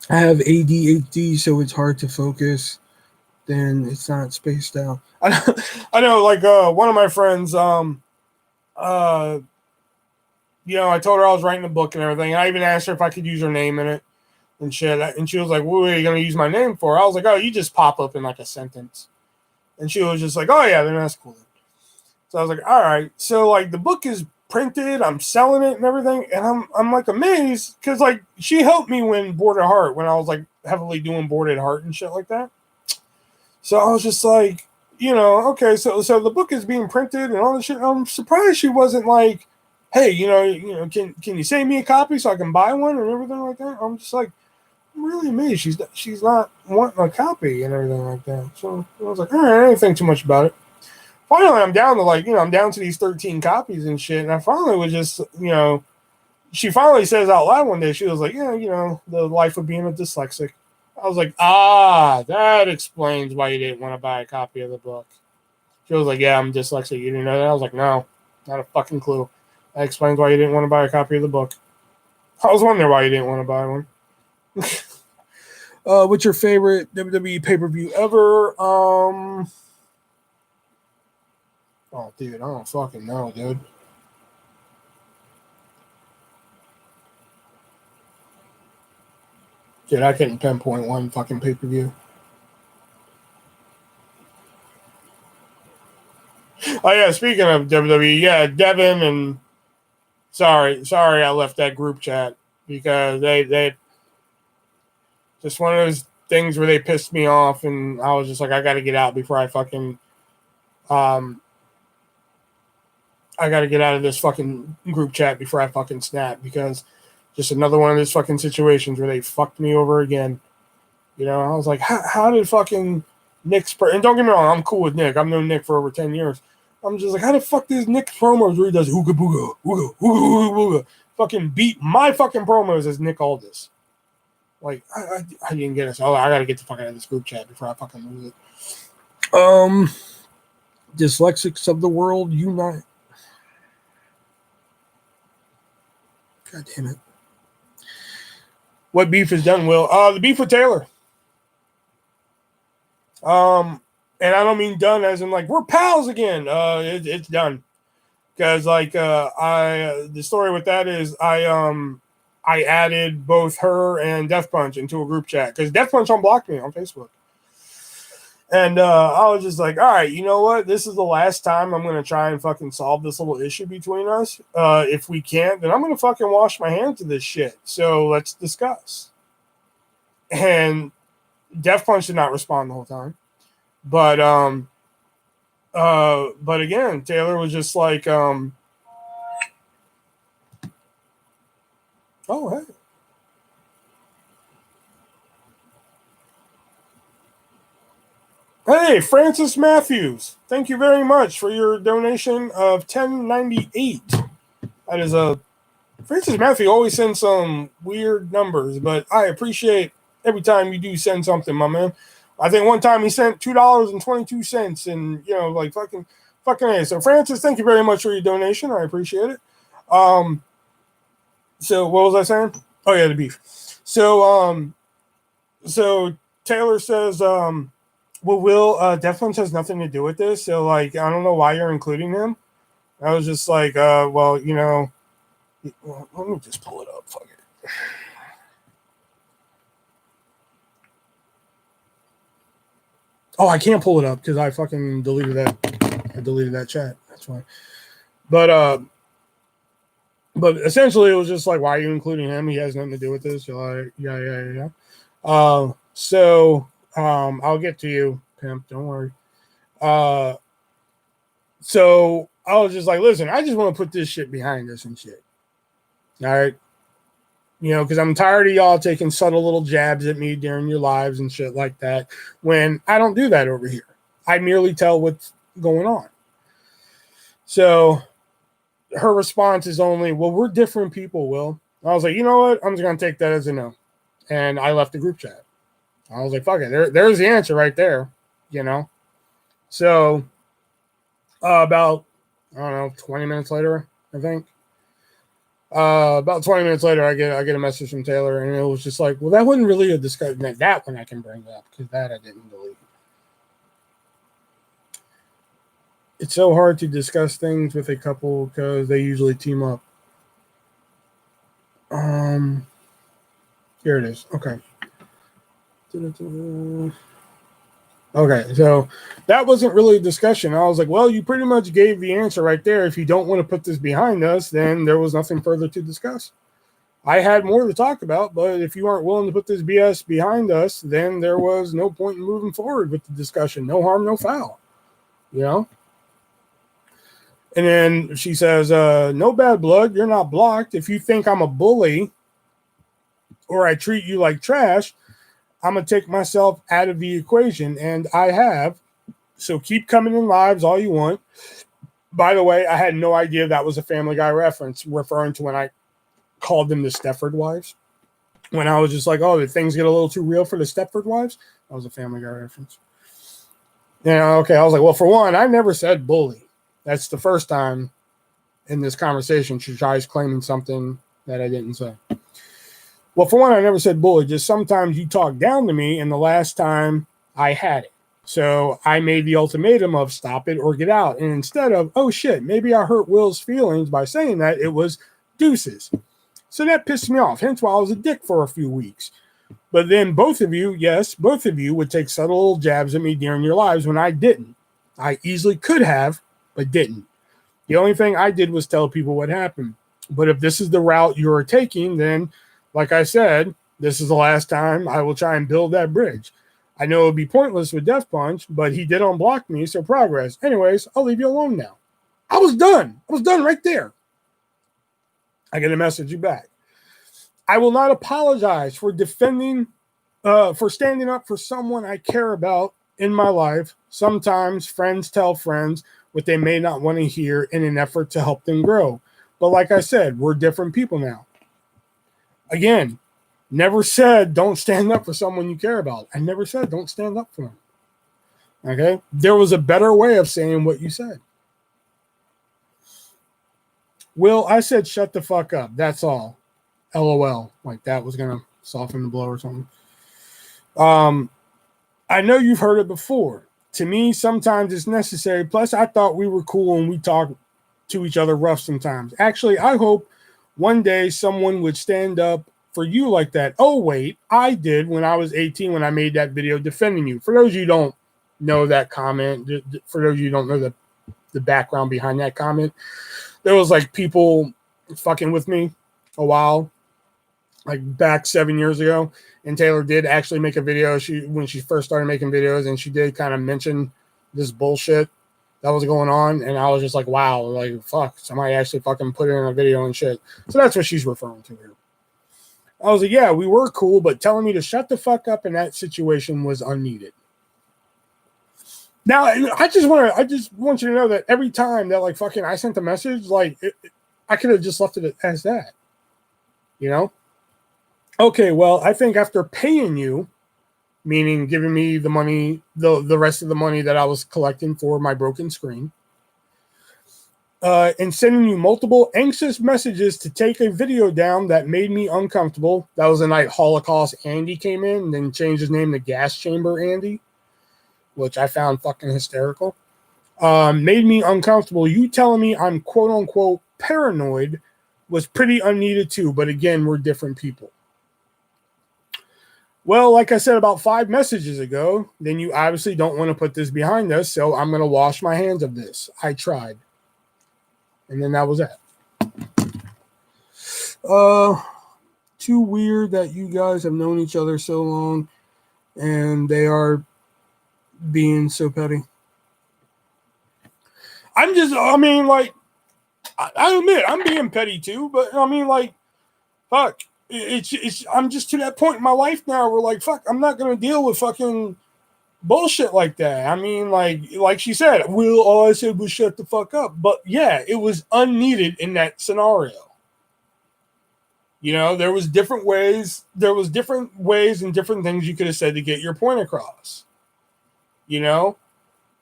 I have ADHD, so it's hard to focus. then it's not spaced out. I know, like one of my friends, you know, I told her I was writing a book and everything. I even asked her if I could use her name in it and shit. And she was like, "What are you gonna use my name for?" I was like, "Oh, you just pop up in like a sentence." And she was just like, "Oh yeah, then that's cool." So I was like, "All right." So like the book is printed, I'm selling it and everything, and I'm like amazed because like she helped me win Boarded Heart when I was like heavily doing Boarded Heart and shit like that. So I was just like, you know, okay, so the book is being printed and all this shit. I'm surprised she wasn't like, hey, can you send me a copy so I can buy one and everything like that. I'm just like, I'm really amazed she's not wanting a copy and everything like that. So I was like, all right, I didn't think too much about it. Finally, I'm down to like, I'm down to these 13 copies and shit. And I finally was just, she finally says out loud one day, she was like, yeah, the life of being a dyslexic. I was like, that explains why you didn't want to buy a copy of the book. She was like, yeah, I'm dyslexic. You didn't know that? I was like, no, not a fucking clue. That explains why you didn't want to buy a copy of the book. I was wondering why you didn't want to buy one. What's your favorite WWE pay-per-view ever? Oh, dude, I don't fucking know, dude. Dude, I couldn't pinpoint one fucking pay-per-view. Oh, yeah, speaking of WWE, yeah, Devin and... Sorry, I left that group chat because they just one of those things where they pissed me off, and I was just like, I got to get out before I fucking... I got to get out of this fucking group chat before I fucking snap, because just another one of those fucking situations where they fucked me over again. I was like, how did fucking Nick's... and don't get me wrong, I'm cool with Nick. I've known Nick for over 10 years. I'm just like, how the fuck does Nick promos where he does ooga booga, ooga, ooga, ooga, ooga, fucking beat my fucking promos as Nick Aldis? Like, I didn't get it. So I got to get the fuck out of this group chat before I fucking lose it. Dyslexics of the world, unite. God damn it. What beef is done, Will? The beef with Taylor. And I don't mean done as in like we're pals again. It's done. Because like the story with that is I added both her and Death Punch into a group chat because Death Punch unblocked me on Facebook. And I was just like, all right, you know what? This is the last time I'm going to try and fucking solve this little issue between us. If we can't, then I'm going to fucking wash my hands of this shit. So let's discuss. And Death Punch did not respond the whole time. But again, Taylor was just like, oh, hey. Hey, Francis Matthews, thank you very much for your donation of $10.98. That is Francis Matthews always sends some weird numbers, but I appreciate every time you do send something, my man. I think one time he sent $2.22, and like fucking A. So Francis, thank you very much for your donation. I appreciate it. So what was I saying? Oh yeah, the beef. So Taylor says, well, Will, Death Punch has nothing to do with this, so like I don't know why you're including him. I was just like, well, let me just pull it up. Fuck it. Oh, I can't pull it up because I fucking deleted that. I deleted that chat. That's why. But essentially, it was just like, why are you including him? He has nothing to do with this. You're like, yeah. So I'll get to you, pimp. Don't worry. So I was just like, listen, I just want to put this shit behind us and shit. All right. Because I'm tired of y'all taking subtle little jabs at me during your lives and shit like that when I don't do that over here. I merely tell what's going on. So her response is only, well, we're different people, Will. I was like, you know what? I'm just going to take that as a no. And I left the group chat. I was like, fuck it. There's the answer right there, So about, I don't know, 20 minutes later, I think. About 20 minutes later, I get a message from Taylor, and it was just like, well, that wasn't really a discussion. That one I can bring up because that I didn't delete. It's so hard to discuss things with a couple because they usually team up. Here it is. Okay. Okay, so that wasn't really a discussion. I was like, well, you pretty much gave the answer right there. If you don't want to put this behind us, then there was nothing further to discuss. I had more to talk about, but if you aren't willing to put this BS behind us, then there was no point in moving forward with the discussion. No harm, no foul. You know? And then she says, no bad blood. You're not blocked. If you think I'm a bully or I treat you like trash, I'm going to take myself out of the equation, and I have. So keep coming in lives all you want. By the way, I had no idea that was a Family Guy reference referring to when I called them the Stepford Wives. When I was just like, oh, did things get a little too real for the Stepford Wives? That was a Family Guy reference. Yeah, okay. I was like, well, for one, I never said bully. That's the first time in this conversation she tries claiming something that I didn't say. Well, for one, I never said bully. Just sometimes you talk down to me, and the last time I had it. So I made the ultimatum of stop it or get out. And instead of, oh, shit, maybe I hurt Will's feelings by saying that, it was deuces. So that pissed me off. Hence why I was a dick for a few weeks. But then both of you, yes, both of you would take subtle little jabs at me during your lives when I didn't. I easily could have, but didn't. The only thing I did was tell people what happened. But if this is the route you're taking, then like I said, this is the last time I will try and build that bridge. I know it would be pointless with Death Punch, but he did unblock me, so progress. Anyways, I'll leave you alone now. I was done. I was done right there. I get a message back. I will not apologize for defending, for standing up for someone I care about in my life. Sometimes friends tell friends what they may not want to hear in an effort to help them grow. But like I said, we're different people now. Again, never said don't stand up for someone you care about. I never said don't stand up for them. Okay? There was a better way of saying what you said. Will, I said shut the fuck up. That's all. LOL. Like that was going to soften the blow or something. I know you've heard it before. To me, sometimes it's necessary. Plus, I thought we were cool and we talked to each other rough sometimes. Actually, I hope one day someone would stand up for you like that. Oh, wait, I did when I was 18 when I made that video defending you. For those of you who don't know that comment, for those of you who don't know the background behind that comment, there was like people fucking with me a while, like back 7 years ago. And Taylor did actually make a video when she first started making videos, and she did kind of mention this bullshit that was going on, and I was just like, wow, like, fuck, somebody actually fucking put it in a video and shit. So that's what she's referring to here. I was like, yeah, we were cool, but telling me to shut the fuck up in that situation was unneeded. Now, I just want you to know that every time that, like, fucking I sent a message, like, I could have just left it as that, you know? Okay, well, I think after paying you, meaning giving me the money, the rest of the money that I was collecting for my broken screen, and sending you multiple anxious messages to take a video down that made me uncomfortable. That was the night Holocaust Andy came in and then changed his name to Gas Chamber Andy, which I found fucking hysterical. Made me uncomfortable. You telling me I'm quote-unquote paranoid was pretty unneeded too, but again, we're different people. Well, like I said about 5 messages ago, then you obviously don't want to put this behind us, so I'm going to wash my hands of this. I tried. And then that was that. Too weird that you guys have known each other so long, and they are being so petty. I admit, I'm being petty too, but I mean, like, fuck. I'm just to that point in my life now where, like, fuck, I'm not going to deal with fucking bullshit like that. I mean, like she said, all I said was shut the fuck up. But yeah, it was unneeded in that scenario. You know, there was different ways and different things you could have said to get your point across. You know?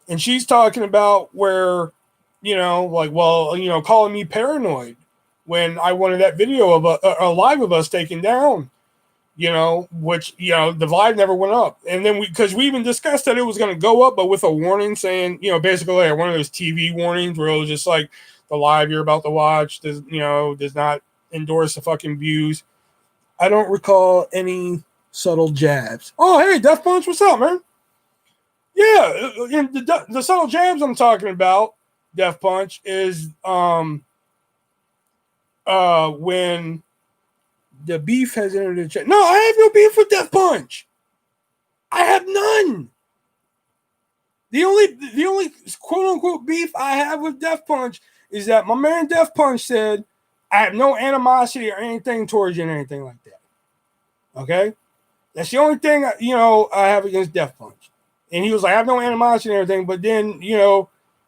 And she's talking about where, you know, like, well, you know, calling me paranoid when I wanted that video of a live of us taken down. which, the Vive never went up. And then because we even discussed that it was going to go up, but with a warning saying, basically like one of those TV warnings where it was just like the live you're about to watch does not endorse the fucking views. I don't recall any subtle jabs. Oh, hey, Death Punch, what's up, man? Yeah, the subtle jabs I'm talking about, Death Punch, is when the beef has entered the chat. No, I have no beef with Death Punch. I have none. The only quote unquote beef I have with Death Punch is that my man Death Punch said, I have no animosity or anything towards you and anything like that. Okay? That's the only thing I have against Death Punch. And he was like, I have no animosity and everything, but then,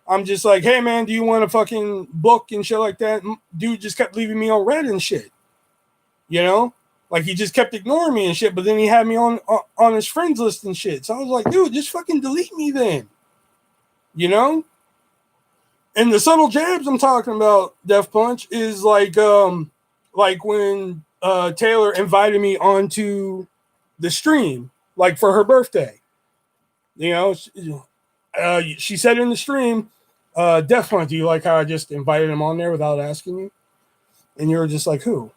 I'm just like, hey man, do you want a fucking book and shit like that? Dude just kept leaving me on red and shit. Like he just kept ignoring me and shit, but then he had me on his friends list and shit. So I was like, dude, just fucking delete me then. And the subtle jabs I'm talking about, Death Punch, is like when Taylor invited me onto the stream, like for her birthday. She said in the stream, Death Punch, do you like how I just invited him on there without asking you? And you were just like, who?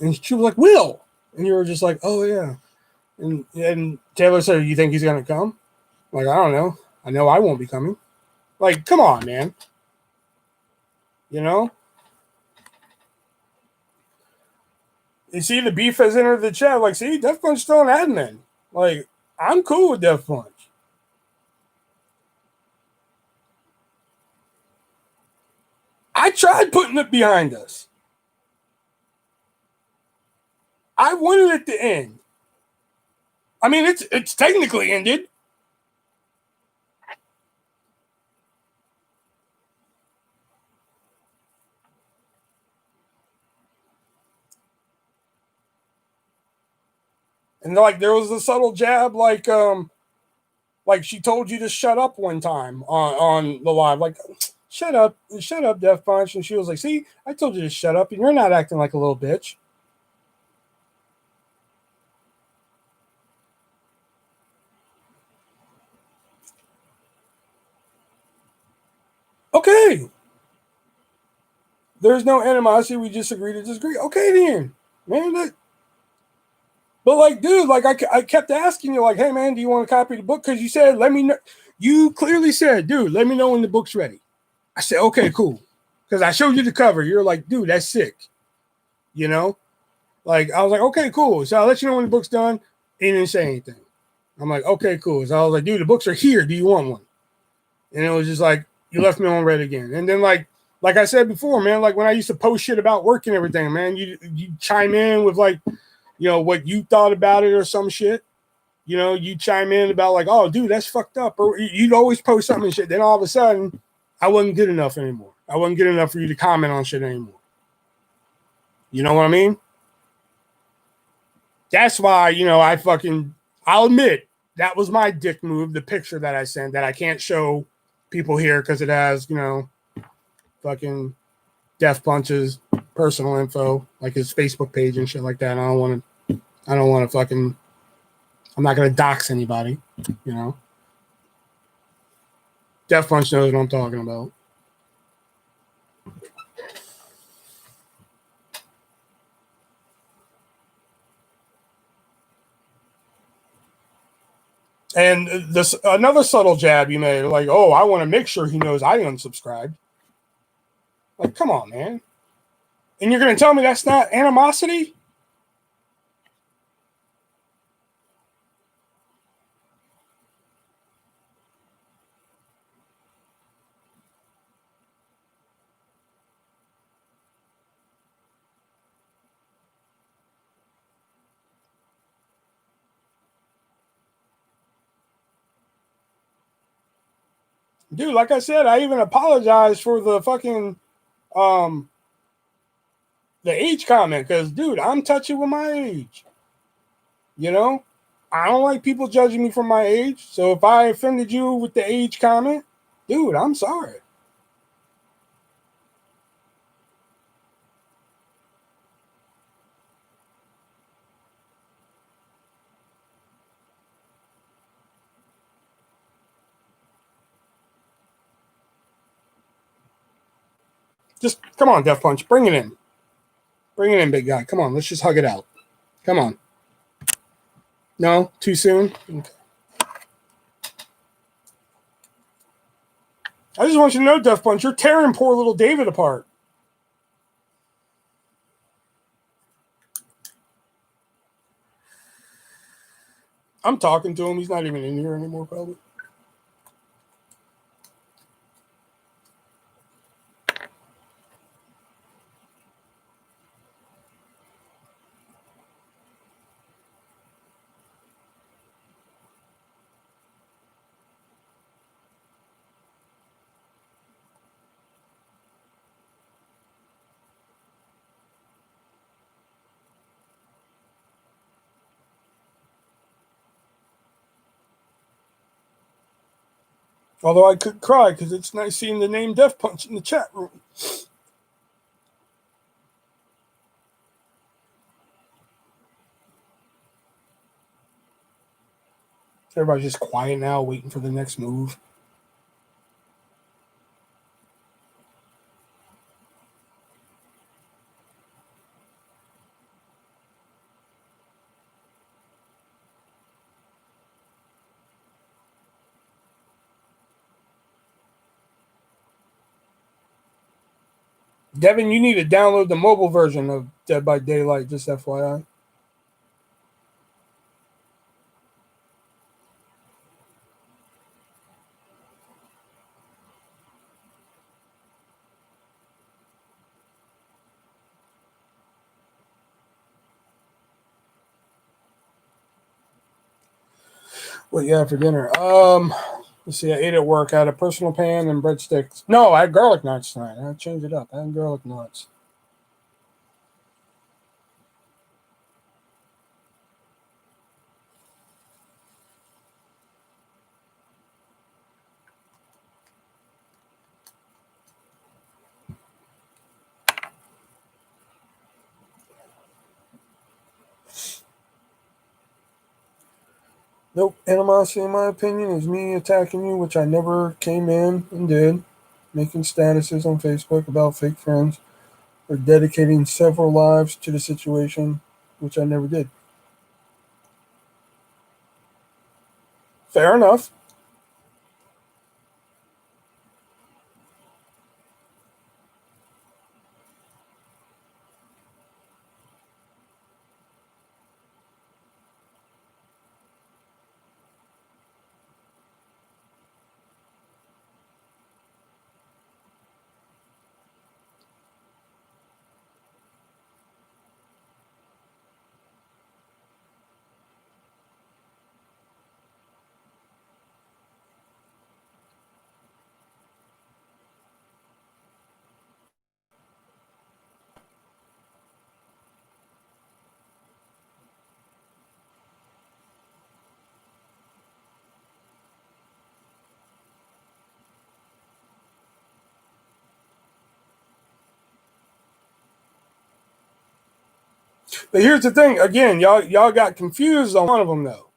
And she was like, Will. And you were just like, oh, yeah. And Taylor said, you think he's going to come? I'm like, I don't know. I know I won't be coming. Like, come on, man. You see, the beef has entered the chat. Like, see, Death Punch still an admin. Like, I'm cool with Death Punch. I tried putting it behind us. I wanted it to end. I mean, it's technically ended. And like there was a subtle jab, like she told you to shut up one time on the live, like shut up, Death Punch. And she was like, see, I told you to shut up, and you're not acting like a little bitch. Okay. There's no animosity. We just agree to disagree. Okay, then, man. But like, dude, like I kept asking you, like, hey, man, do you want to copy the book? Because you said, let me know. You clearly said, dude, let me know when the book's ready. I said, okay, cool. Because I showed you the cover. You're like, dude, that's sick. Like, I was like, okay, cool. So I'll let you know when the book's done. He didn't say anything. I'm like, okay, cool. So I was like, dude, the books are here. Do you want one? And it was just like, you left me on red again. And then like I said before, man, like when I used to post shit about work and everything, man, you chime in with like, what you thought about it or some shit. You chime in about like, oh, dude, that's fucked up. Or you'd always post something and shit. Then all of a sudden, I wasn't good enough anymore. I wasn't good enough for you to comment on shit anymore. You know what I mean? That's why, I'll admit that was my dick move, the picture that I sent that I can't show people here because it has, fucking Death Punch's personal info, like his Facebook page and shit like that. I don't want to fucking, I'm not going to dox anybody, Death Punch knows what I'm talking about. And this another subtle jab you made, like, oh, I want to make sure he knows I unsubscribed. Like, come on, man. And you're going to tell me that's not animosity? Dude, like I said, I even apologized for the fucking the age comment because, dude, I'm touchy with my age. I don't like people judging me for my age. So if I offended you with the age comment, dude, I'm sorry. Just come on, Death Punch. Bring it in. Bring it in, big guy. Come on. Let's just hug it out. Come on. No? Too soon? Okay. I just want you to know, Death Punch, you're tearing poor little David apart. I'm talking to him. He's not even in here anymore, probably. Although I could cry because it's nice seeing the name Death Punch in the chat room. Everybody's just quiet now, waiting for the next move. Devin, you need to download the mobile version of Dead by Daylight, just FYI. What you had for dinner? Let's see. I ate at work. I had a personal pan and breadsticks. No, I had garlic knots tonight. I changed it up. I had garlic knots. Nope. Animosity, in my opinion, is me attacking you, which I never came in and did. Making statuses on Facebook about fake friends, or dedicating several lives to the situation, which I never did. Fair enough. But here's the thing. Again, y'all got confused on one of them, though.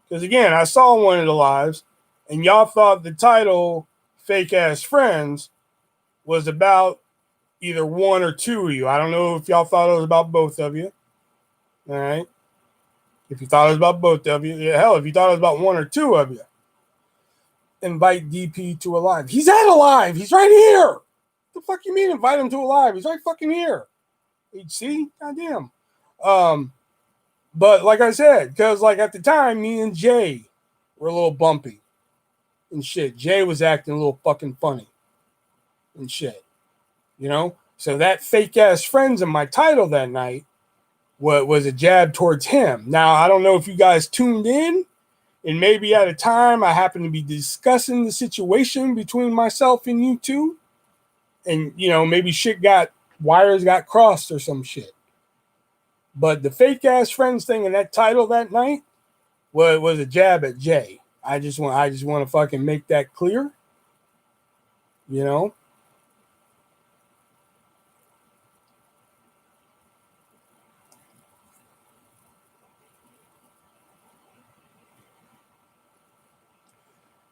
Because, again, I saw one of the lives, and y'all thought the title, Fake Ass Friends, was about either one or two of you. I don't know if y'all thought it was about both of you. All right? If you thought it was about both of you, yeah, hell, if you thought it was about one or two of you, invite DP to a live. He's at a live. He's right here. What the fuck you mean invite him to a live? He's right fucking here. See? Goddamn. But like I said, because like at the time, me and Jay were a little bumpy and shit. Jay was acting a little fucking funny and shit. You know? So that fake ass friends in my title that night was a jab towards him. Now, I don't know if you guys tuned in, and maybe at a time I happened to be discussing the situation between myself and you two. And, you know, maybe wires got crossed or some shit. But the fake ass friends thing in that title that night was a jab at Jay. I just want to fucking make that clear. You know?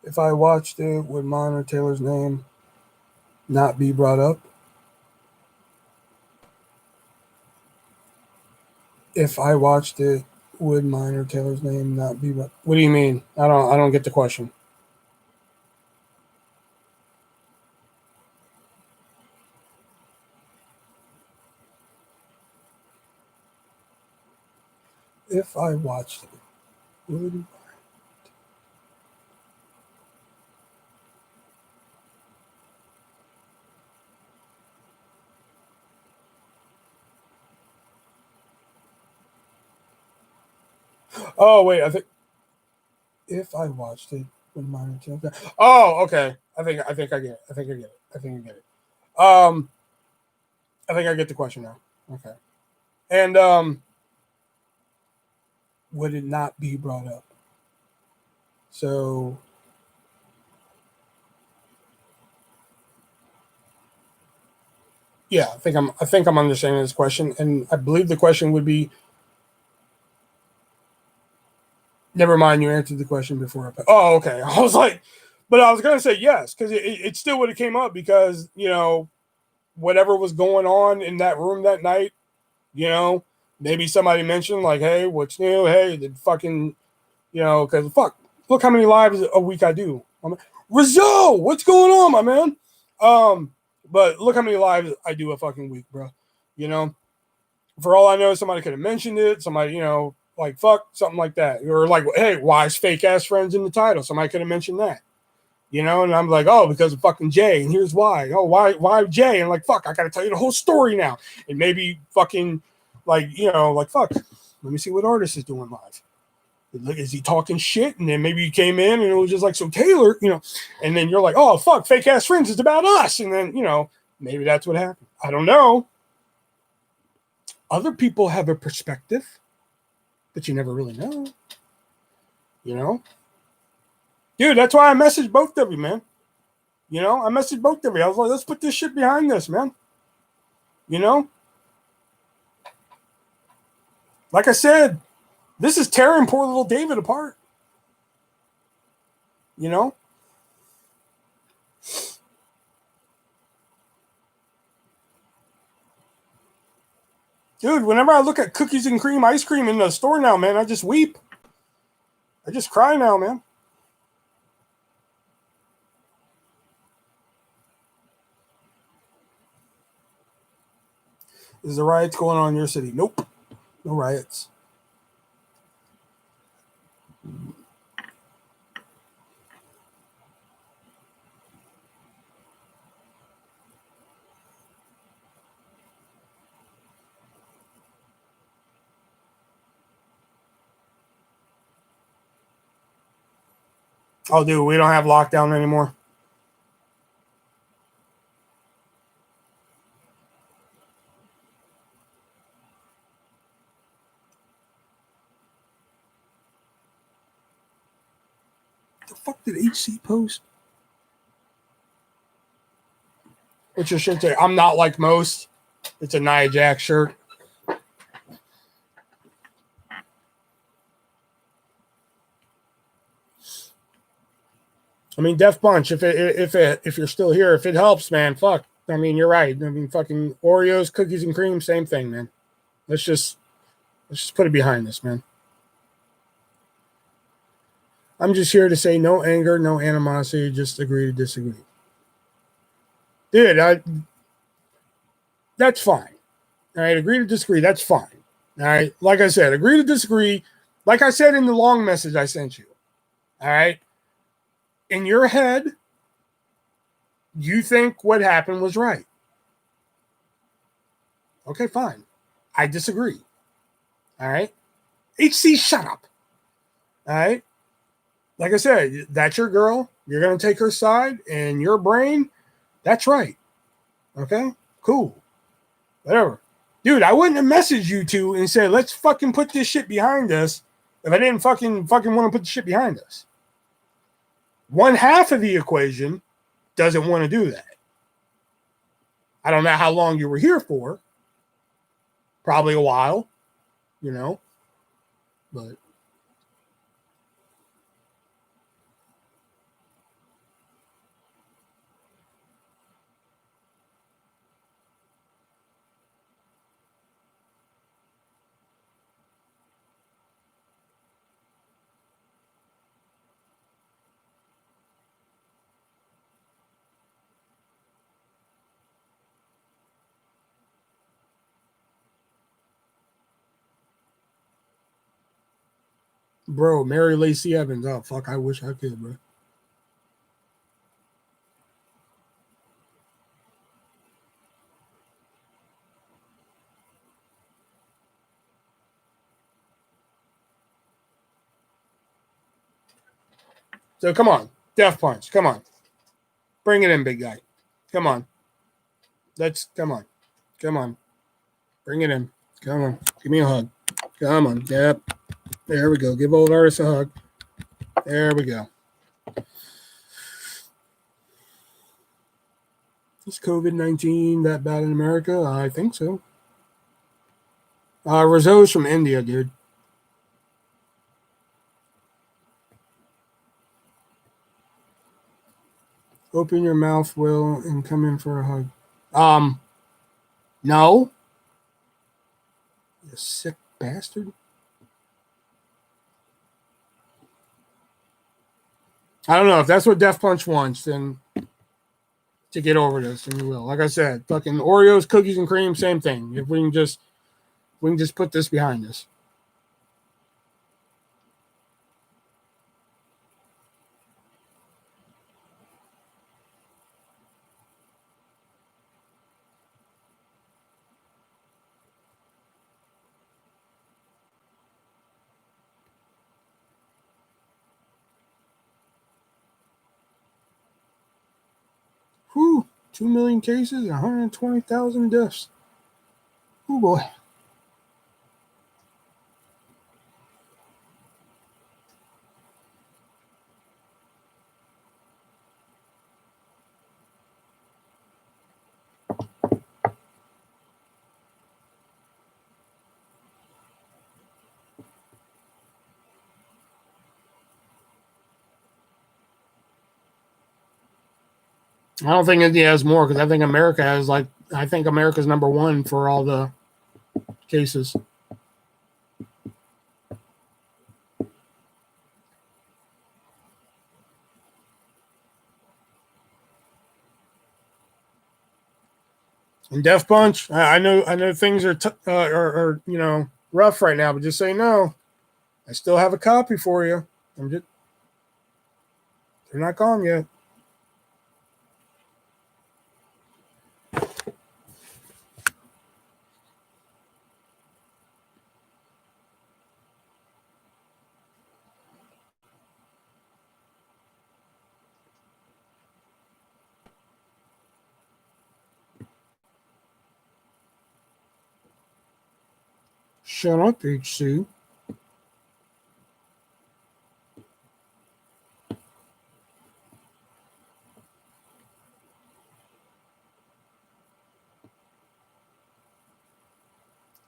If I watched it, would Mon or Taylor's name not be brought up? If I watched it, would mine or Taylor's name not be? What do you mean? I don't get the question. If I watched it, would Oh wait, I think if I watched it, would mine or Taylor's name? Oh, okay. I think I get it. I think I get it. I think I get it. I think I get the question now. Okay. And would it not be brought up? So yeah, I think I'm understanding this question, and I believe the question would be. Never mind, you answered the question before. Oh, okay. I was like, but I was gonna say yes because it still would have came up because whatever was going on in that room that night, you know, maybe somebody mentioned like, hey, what's new? Hey, the fucking, because fuck, look how many lives a week I do. Rizzo, what's going on, my man? Um, but look how many lives I do a fucking week, bro. You know, for all I know, somebody could have mentioned it. Somebody, like fuck, something like that, or like, hey, why is fake ass friends in the title? Somebody could have mentioned that. And I'm like, oh, because of fucking Jay, and here's why. Oh, why Jay? And like, fuck, I gotta tell you the whole story now. And maybe fucking, like, like, fuck, let me see what artist is doing live. Is he talking shit? And then maybe you came in and it was just like, so Taylor, and then you're like, oh, fuck, fake ass friends, it's about us. And then, maybe that's what happened. I don't know. Other people have a perspective, but you never really know, you know? Dude, that's why I messaged both of you, man. I messaged both of you. I was like, let's put this shit behind us, man. You know? Like I said, this is tearing poor little David apart. You know? Dude, whenever I look at cookies and cream ice cream in the store now, man, I just weep. I just cry now, man. Is there riots going on in your city? Nope. No riots. Oh, dude, we don't have lockdown anymore. The fuck did HC post? What's your shirt say? I'm not like most. It's a Nia Jax shirt. I mean, Def Bunch. If you're still here, if it helps, man, fuck. I mean, you're right. I mean, fucking Oreos, cookies and cream, same thing, man. Let's just put it behind us, man. I'm just here to say no anger, no animosity, just agree to disagree. Dude, that's fine. All right, agree to disagree. That's fine. All right, like I said, agree to disagree. Like I said in the long message I sent you. All right, in your head, you think what happened was right. Okay, fine. I disagree. All right, HC, shut up. All right, like I said, that's your girl. You're gonna take her side, and your brain. That's right. Okay, cool. Whatever. Dude, I wouldn't have messaged you two and said, let's fucking put this shit behind us if I didn't fucking want to put the shit behind us. One half of the equation doesn't want to do that. I don't know how long you were here for. Probably a while, you know. But Bro, Mary Lacey Evans. Oh, fuck, I wish I could, bro. So come on, Death Punch. Come on, bring it in, big guy. Come on, come on, bring it in. Come on, give me a hug. Come on, yep. There we go. Give old artist a hug. There we go. Is COVID-19 that bad in America? I think so. Rizzo's from India, dude. Open your mouth, Will, and come in for a hug. No. You sick bastard. I don't know. If that's what Death Punch wants, then to get over this, and we will. Like I said, fucking Oreos, cookies, and cream, same thing. If we can just put this behind us. Whew, 2 million cases, 120,000 deaths. Oh boy. I don't think India has more because I think America has I think America's number one for all the cases. And Death Punch, I know things are rough right now, but just say no. I still have a copy for you. They're not gone yet. Shut up, HC.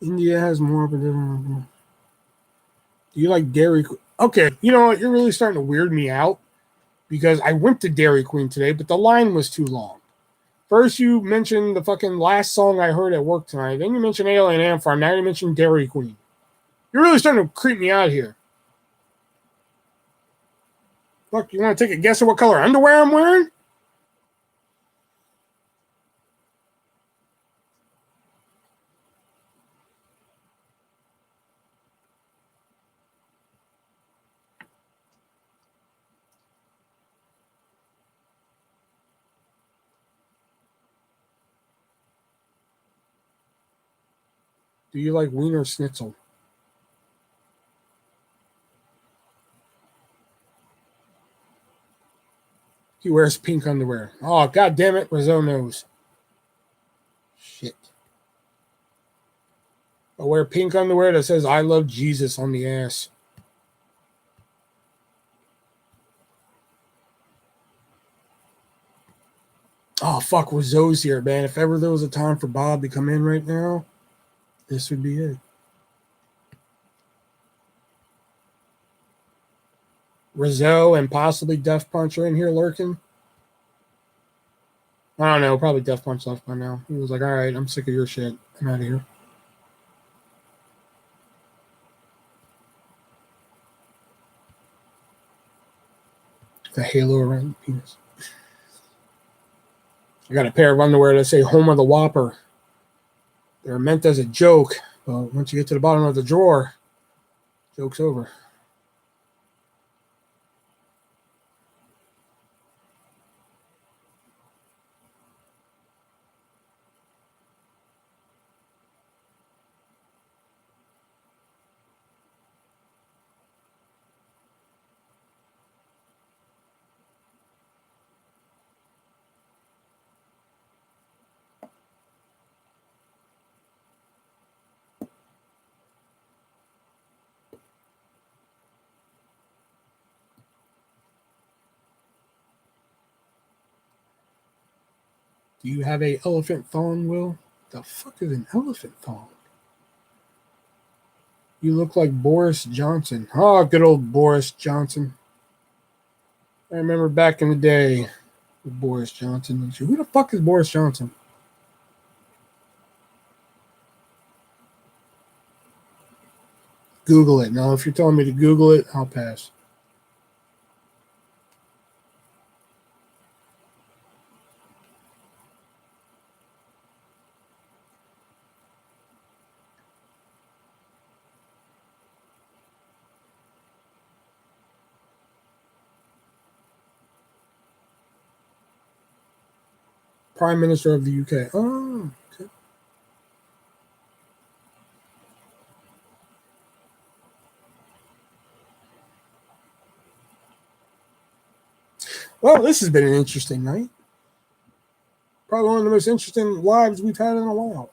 India has more of a different. Do you like Dairy Queen? Okay, you know what? You're really starting to weird me out because I went to Dairy Queen today, but the line was too long. First, you mentioned the fucking last song I heard at work tonight. Then you mentioned Alien Ant Farm. Now you mentioned Dairy Queen. You're really starting to creep me out here. Look, you want to take a guess at what color underwear I'm wearing? Do you like Wiener Schnitzel? He wears pink underwear. Oh, god damn it, Rizzo knows. Shit. I wear pink underwear that says I love Jesus on the ass. Oh, fuck, Rizzo's here, man. If ever there was a time for Bob to come in right now, this would be it. Rizzo and possibly Death Punch are in here lurking. I don't know. Probably Death Punch left by now. He was like, all right, I'm sick of your shit. I'm out of here. The halo around the penis. I got a pair of underwear that say home of the Whopper. They're meant as a joke, but once you get to the bottom of the drawer, joke's over. Do you have a elephant thong, Will? The fuck is an elephant thong? You look like Boris Johnson. Oh, good old Boris Johnson. I remember back in the day with Boris Johnson. Who the fuck is Boris Johnson? Google it. Now, if you're telling me to Google it, I'll pass. Prime Minister of the UK. Oh, okay. Well, this has been an interesting night. Probably one of the most interesting lives we've had in a while.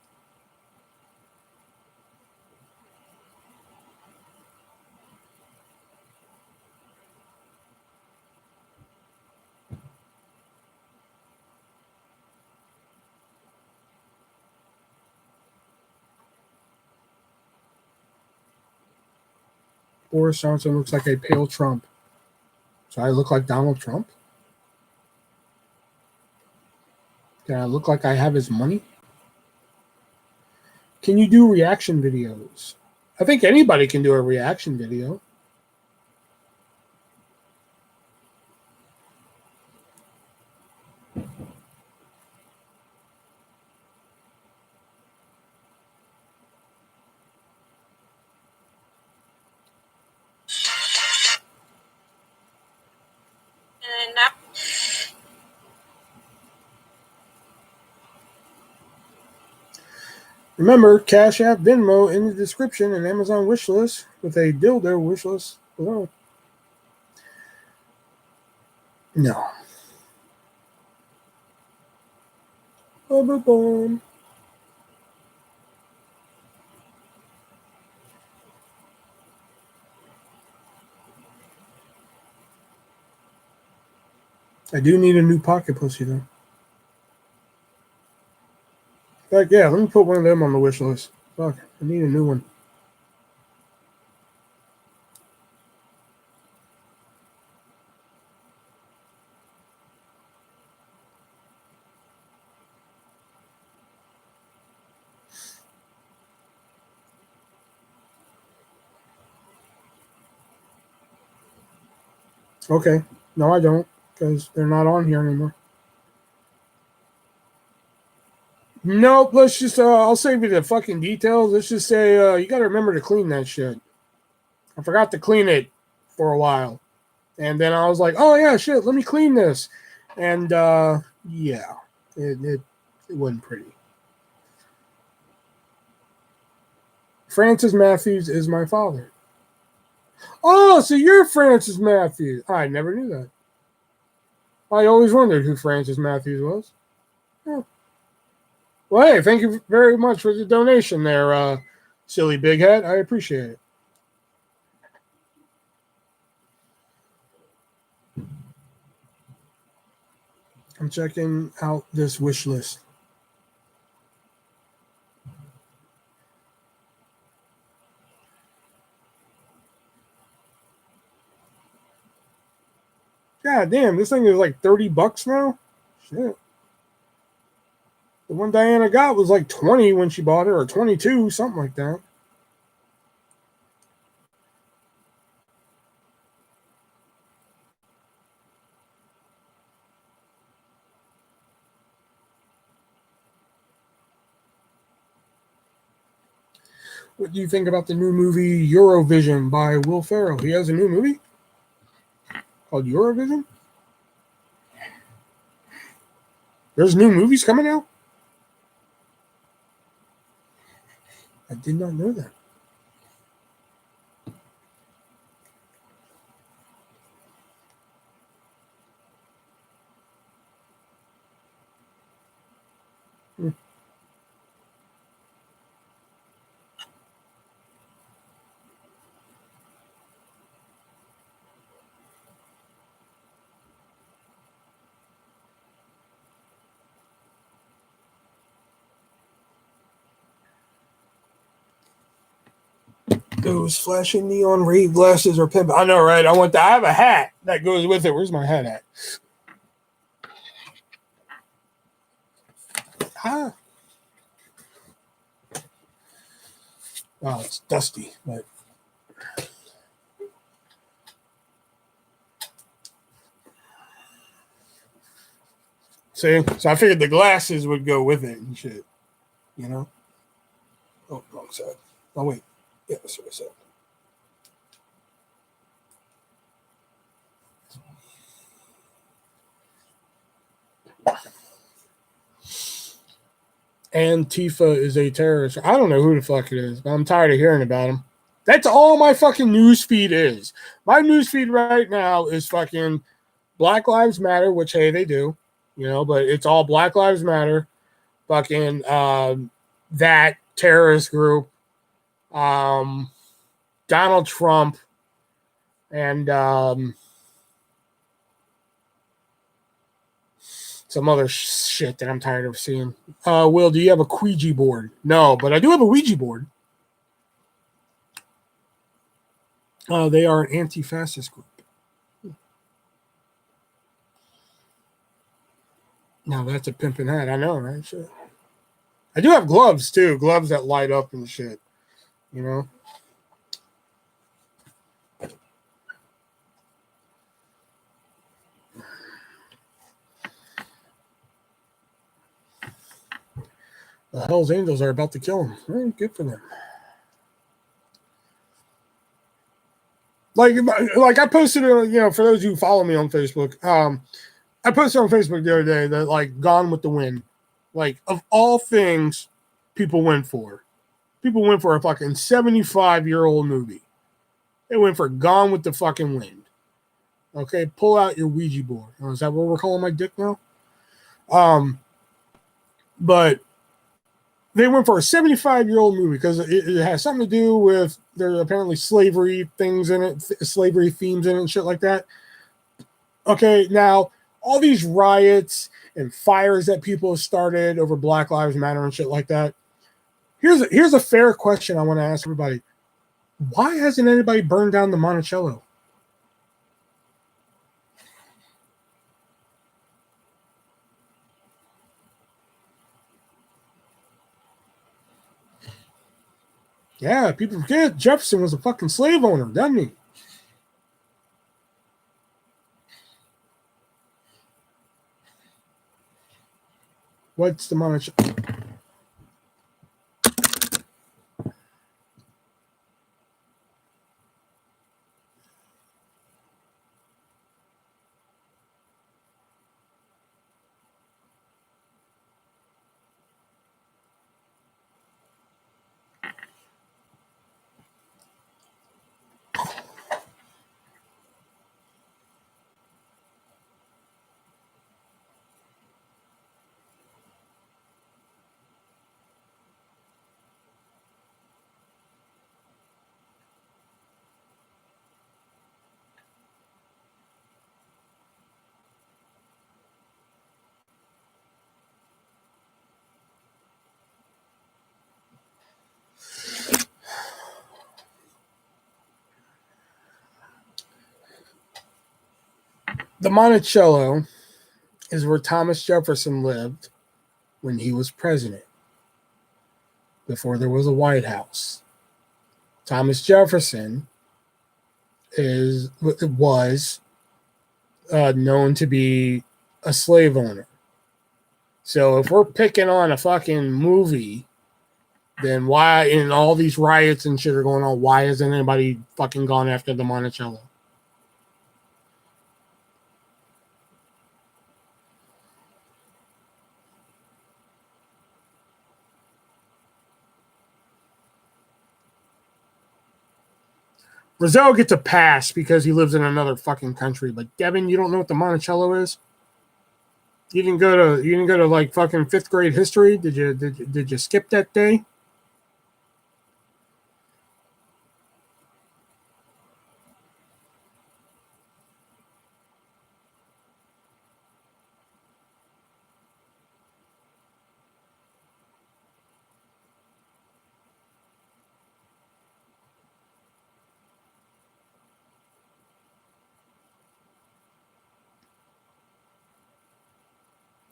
Boris Johnson looks like a pale Trump. So I look like Donald Trump? Can I look like I have his money? Can you do reaction videos? I think anybody can do a reaction video. Remember, CashApp Venmo in the description and Amazon wishlist with a dildo wishlist below. No. Boom. I do need a new pocket pussy, though. Like, yeah, let me put one of them on the wish list. Fuck, I need a new one. Okay. No, I don't, because they're not on here anymore. Nope, let's just, I'll save you the fucking details. Let's just say, you gotta remember to clean that shit. I forgot to clean it for a while. And then I was like, oh yeah, shit, let me clean this. And, yeah, it wasn't pretty. Francis Matthews is my father. Oh, so you're Francis Matthews. I never knew that. I always wondered who Francis Matthews was. Yeah. Well, hey, thank you very much for the donation there, silly big head. I appreciate it. I'm checking out this wish list. God damn, this thing is like $30 now? Shit. The one Diana got was like 20 when she bought it, or 22, something like that. What do you think about the new movie Eurovision by Will Ferrell? He has a new movie called Eurovision? There's new movies coming out? I did not know that. Those flashing neon ray glasses are pimping. I know, right? I have a hat that goes with it. Where's my hat at? Ah. Oh, it's dusty, but see, so I figured the glasses would go with it and shit, you know. Oh, wrong side. Oh wait, yeah, that's what I said. Antifa is a terrorist. I don't know who the fuck it is, but I'm tired of hearing about him. That's all my fucking news feed is. My news feed right now is fucking Black Lives Matter, which hey, they do, you know, but it's all Black Lives Matter, fucking that terrorist group, Donald Trump, and some other shit that I'm tired of seeing. Will, do you have a Ouija board? No, but I do have a Ouija board. They are an anti-fascist group. Now that's a pimping hat. I know, right? Shit. I do have gloves too. Gloves that light up and shit. You know. The Hell's Angels are about to kill him. Very good for them. Like I posted, you know, for those who follow me on Facebook, I posted on Facebook the other day that like Gone with the Wind, like of all things, people went for a fucking 75-year-old movie. They went for Gone with the fucking Wind. Okay, pull out your Ouija board. Oh, is that what we're calling my dick now? But they went for a 75-year-old movie because it has something to do with there are apparently slavery things in it, slavery themes in it and shit like that. Okay, now all these riots and fires that people have started over Black Lives Matter and shit like that. Here's a fair question I want to ask everybody. Why hasn't anybody burned down the Monticello? Yeah, people forget Jefferson was a fucking slave owner, doesn't he? What's the Monticello? The Monticello is where Thomas Jefferson lived when he was president, before there was a White House. Thomas Jefferson was known to be a slave owner. So if we're picking on a fucking movie, then why in all these riots and shit are going on, why hasn't anybody fucking gone after the Monticello? Rizzo gets a pass because he lives in another fucking country, but Devin, you don't know what the Monticello is? You didn't go to like fucking 5th grade history? Did you skip that day?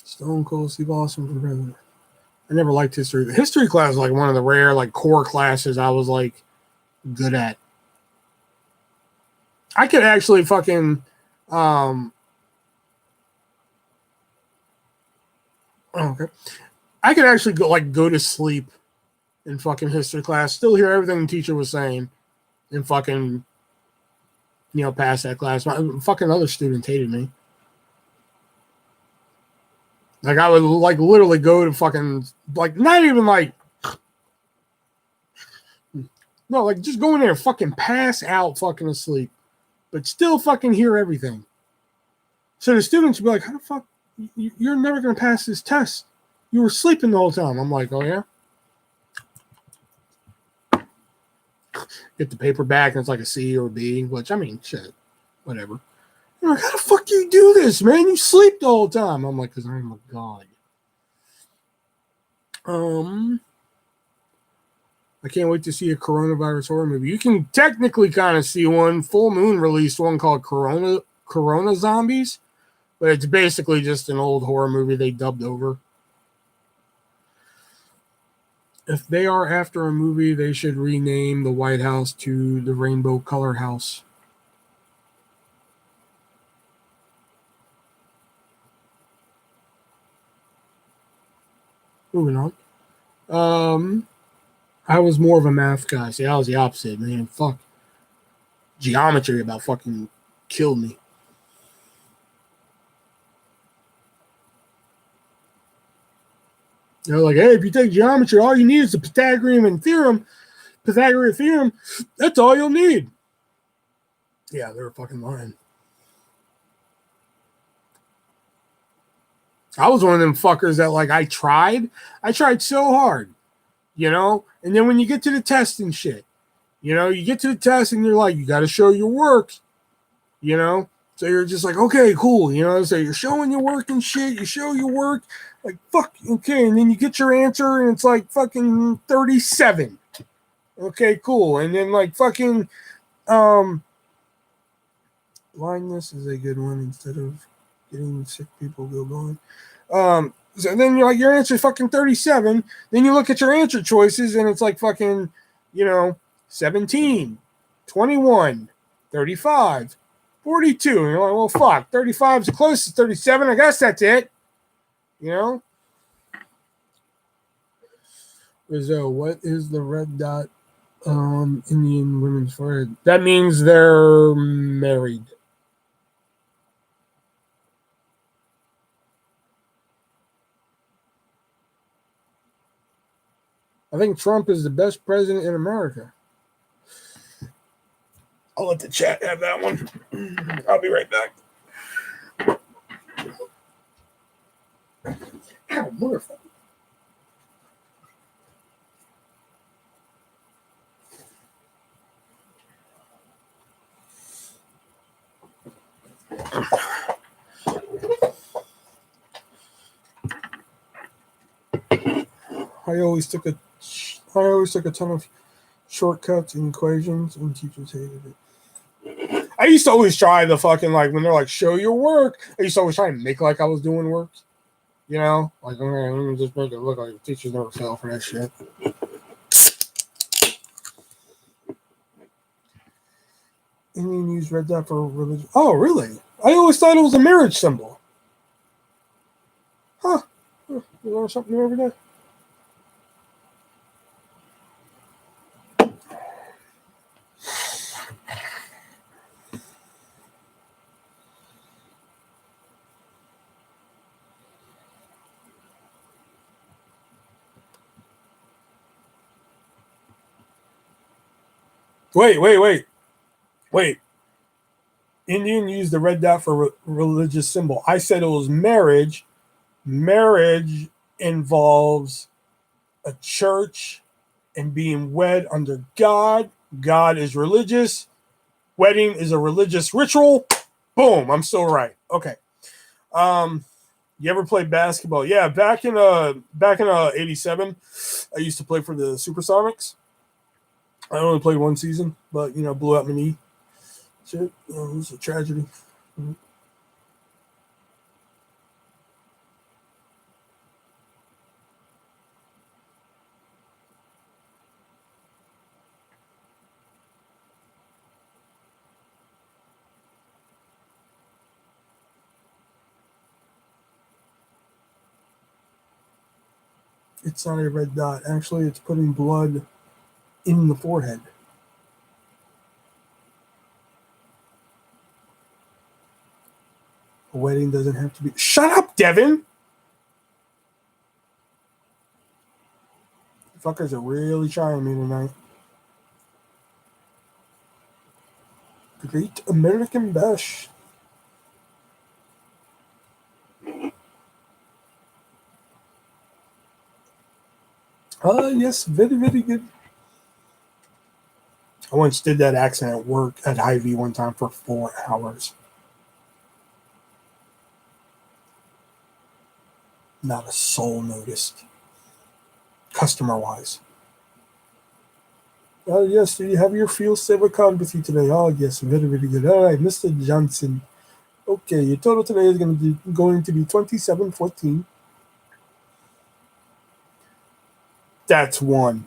Stone Cold Steve Austin for president. I never liked history. The history class was like one of the rare like core classes I was like good at. I could actually fucking okay. I could actually go to sleep in fucking history class, still hear everything the teacher was saying, and fucking pass that class. My fucking other students hated me. Like I would like literally go to fucking like not even like no, like just go in there and fucking pass out fucking asleep, but still fucking hear everything. So the students would be like, how the fuck you're never gonna pass this test? You were sleeping the whole time. I'm like, oh yeah. Get the paper back and it's like a C or a B, which I mean shit. Whatever. You're like, how the fuck do you do this, man? You sleep the whole time. I'm like, because I'm a god. I can't wait to see a coronavirus horror movie. You can technically kind of see one. Full Moon released one called Corona Zombies, but it's basically just an old horror movie they dubbed over. If they are after a movie, they should rename the White House to the Rainbow Color House. Moving on. I was more of a math guy. See, I was the opposite, man. Fuck. Geometry about fucking killed me. They're like, hey, if you take geometry, all you need is the Pythagorean theorem. That's all you'll need. Yeah, they were fucking lying. I was one of them fuckers that like I tried so hard, and then when you get to the test and shit, you get to the test and you're like, you got to show your work, so you're just like, okay, cool, so you're showing your work and shit, you show your work, like, fuck, okay, and then you get your answer and it's like fucking 37. Okay, cool, and then like fucking, blindness is a good one instead of getting sick people go blind. So then you're like, your answer is fucking 37. Then you look at your answer choices and it's like fucking, 17, 21, 35, 42. And you're like, well, fuck, 35 is the closest to 37. I guess that's it. Rizzo, what is the red dot Indian women's forehead? That means they're married. I think Trump is the best president in America. I'll let the chat have that one. I'll be right back. Ow, motherfucker. I always took a ton of shortcuts and equations, and teachers hated it. I used to always try the fucking, like, when they're like, show your work, I used to always try and make like I was doing work. Like, okay, let me just make it look like the teachers never fell for that shit. Indian use red dot for religion. Oh, really? I always thought it was a marriage symbol. Huh. You learn something new every day. Wait. Indian used the red dot for religious symbol. I said it was marriage. Marriage involves a church and being wed under God. God is religious. Wedding is a religious ritual. Boom, I'm still right. Okay. You ever play basketball? Yeah, back in 87, I used to play for the Supersonics. I only played one season, but blew out my knee. Shit, it was a tragedy. It's not a red dot. Actually, it's putting blood in the forehead. A wedding doesn't have to be. Shut up, Devin! You fuckers are really trying me tonight. Great American Bash. Yes, very, very good. I once did that accent at work at Hy-Vee one time for 4 hours. Not a soul noticed, customer-wise. Yes, do you have your field saver card with you today? Oh, yes, very, very good. All right, Mr. Johnson. Okay, your total today is going to be 2714. That's one.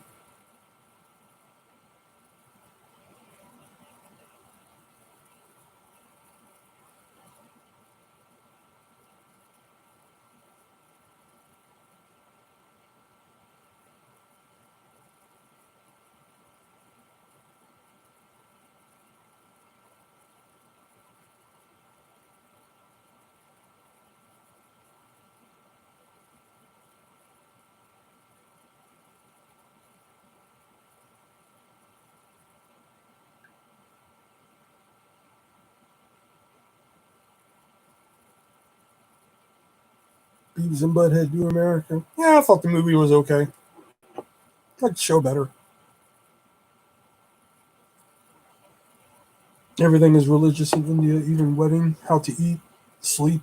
Beavis and Butthead Do America. Yeah, I thought the movie was okay. I liked the show better. Everything is religious in India, even wedding, how to eat, sleep.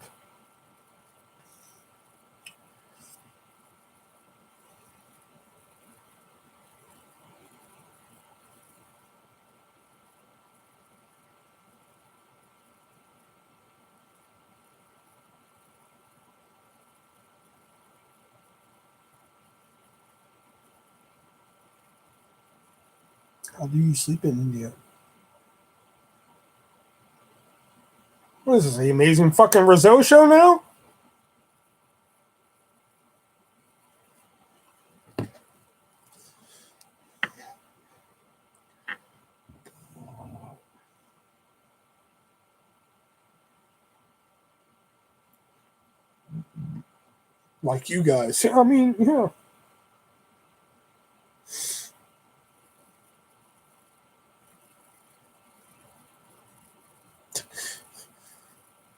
How do you sleep in India? What is this, the amazing fucking Rizzo show now? Like you guys. I mean, yeah.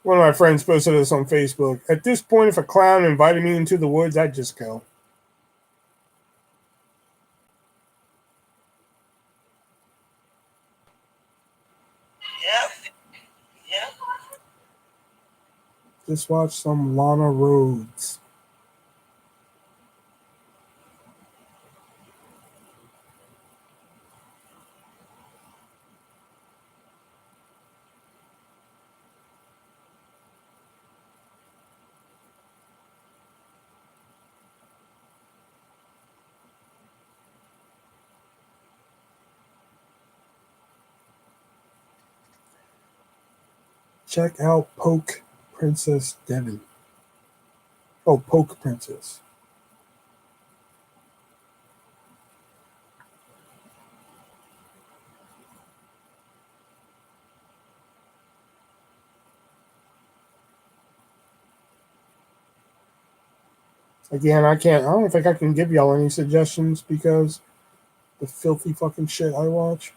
One of my friends posted this on Facebook. At this point, if a clown invited me into the woods, I'd just go. Yep. Yep. Just watch some Lana Rhodes. Check out Poke Princess Devin. Oh, Poke Princess. Again, I don't think I can give y'all any suggestions because the filthy fucking shit I watch.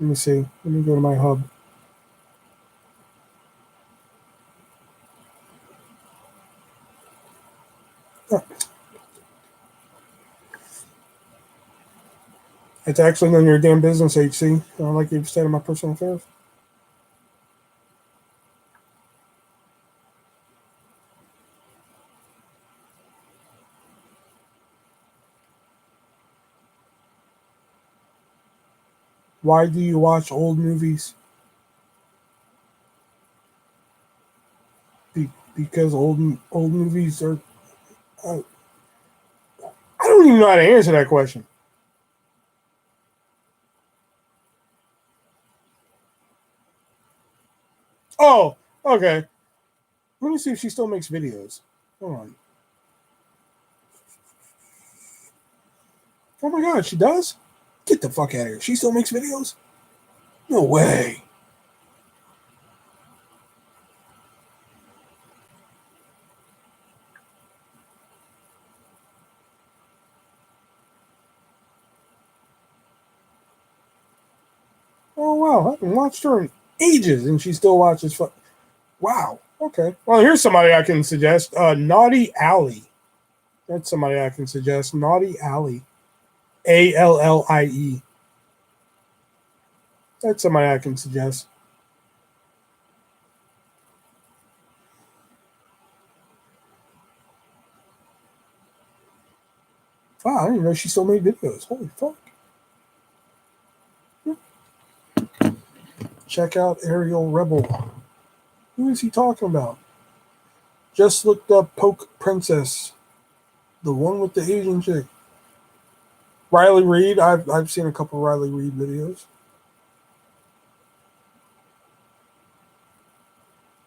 Let me see. Let me go to my hub. Oh, it's actually none of your damn business, HC. I don't like you've said in my personal affairs. Why do you watch old movies? because old movies are. I don't even know how to answer that question. Oh, okay. Let me see if she still makes videos. Hold on. Oh my god, she does? Get the fuck out of here. She still makes videos? No way. Oh wow, I haven't watched her in ages and she still watches. Wow. Okay. Well, here's somebody I can suggest. Naughty Alley. That's somebody I can suggest. Naughty Alley. Allie. That's somebody I can suggest. Wow, I didn't know she still made videos. Holy fuck. Check out Ariel Rebel. Who is he talking about? Just looked up Poke Princess. The one with the Asian chick. Riley Reid. I've seen a couple of Riley Reid videos.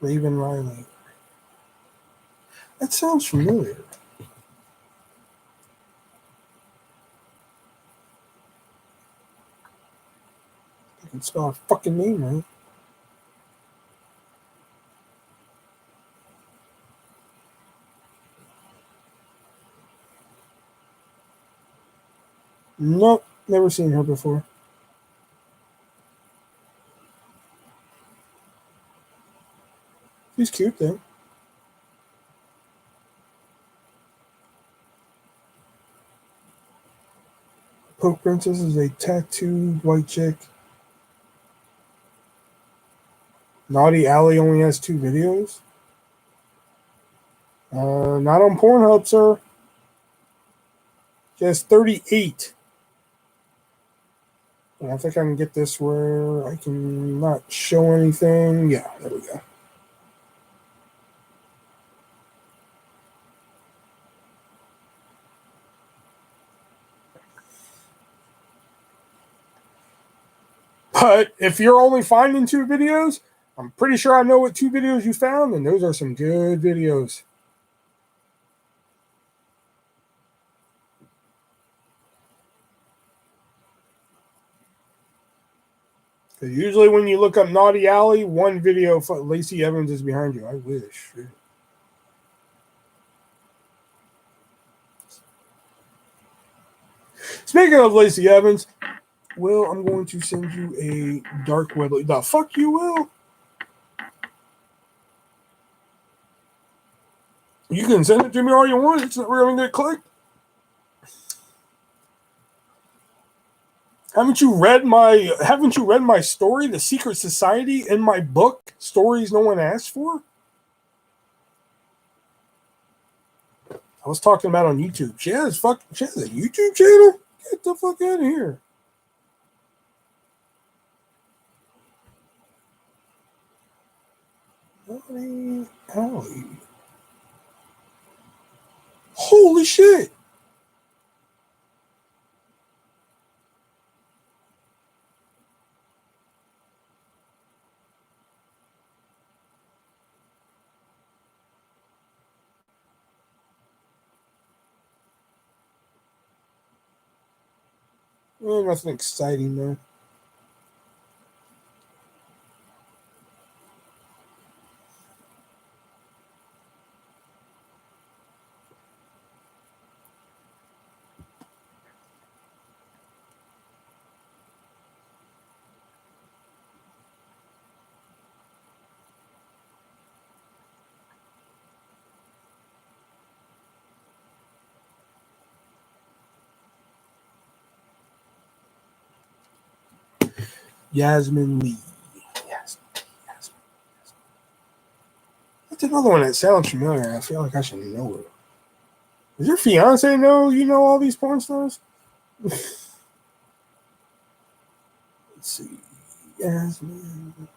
Raven Riley. That sounds familiar. I can spell her fucking name right. Nope, never seen her before. She's cute though. Poke Princess is a tattooed white chick. Naughty Alley only has 2 videos. Not on Pornhub, sir. She has 38. And I think I can get this where I can not show anything. Yeah, there we go. But if you're only finding 2 videos, I'm pretty sure I know what 2 videos you found, and those are some good videos. Usually when you look up Naughty Alley, 1 video for Lacey Evans is behind you. I wish. Speaking of Lacey Evans, Will, I'm going to send you a dark web. The fuck you, Will? You can send it to me all you want. It's not really gonna get clicked. Haven't you read my story, The Secret Society, in my book, Stories No One Asked For? I was talking about on YouTube. She has a YouTube channel? Get the fuck out of here. Holy. Holy shit. Nothing exciting though. Yasmin Lee. Yasmin. That's another one that sounds familiar. I feel like I should know her. Does your fiance know you know all these porn stars? Let's see. Yasmin.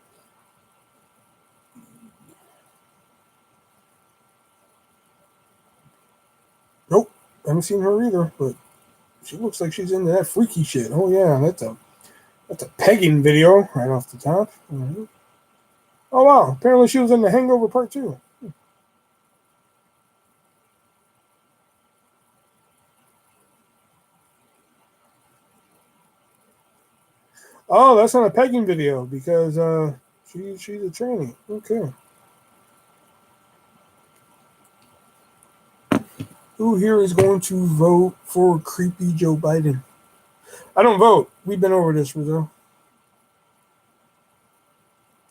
haven't seen her either, but she looks like she's into that freaky shit. Oh yeah, that's a pegging video right off the top. Right. Oh wow, apparently she was in The Hangover Part 2. Oh, that's not a pegging video because she's a tranny. Okay. Who here is going to vote for creepy Joe Biden? I don't vote. We've been over this, Rizzo.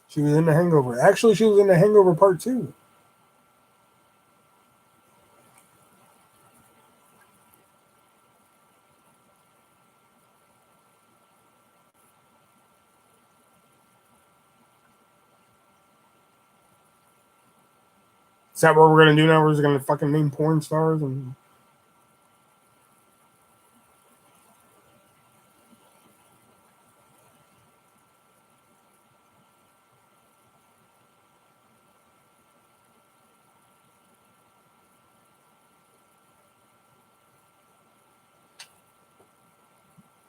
She was in The Hangover. Actually, she was in The Hangover Part 2. Is that what we're going to do now? We're just going to fucking name porn stars and...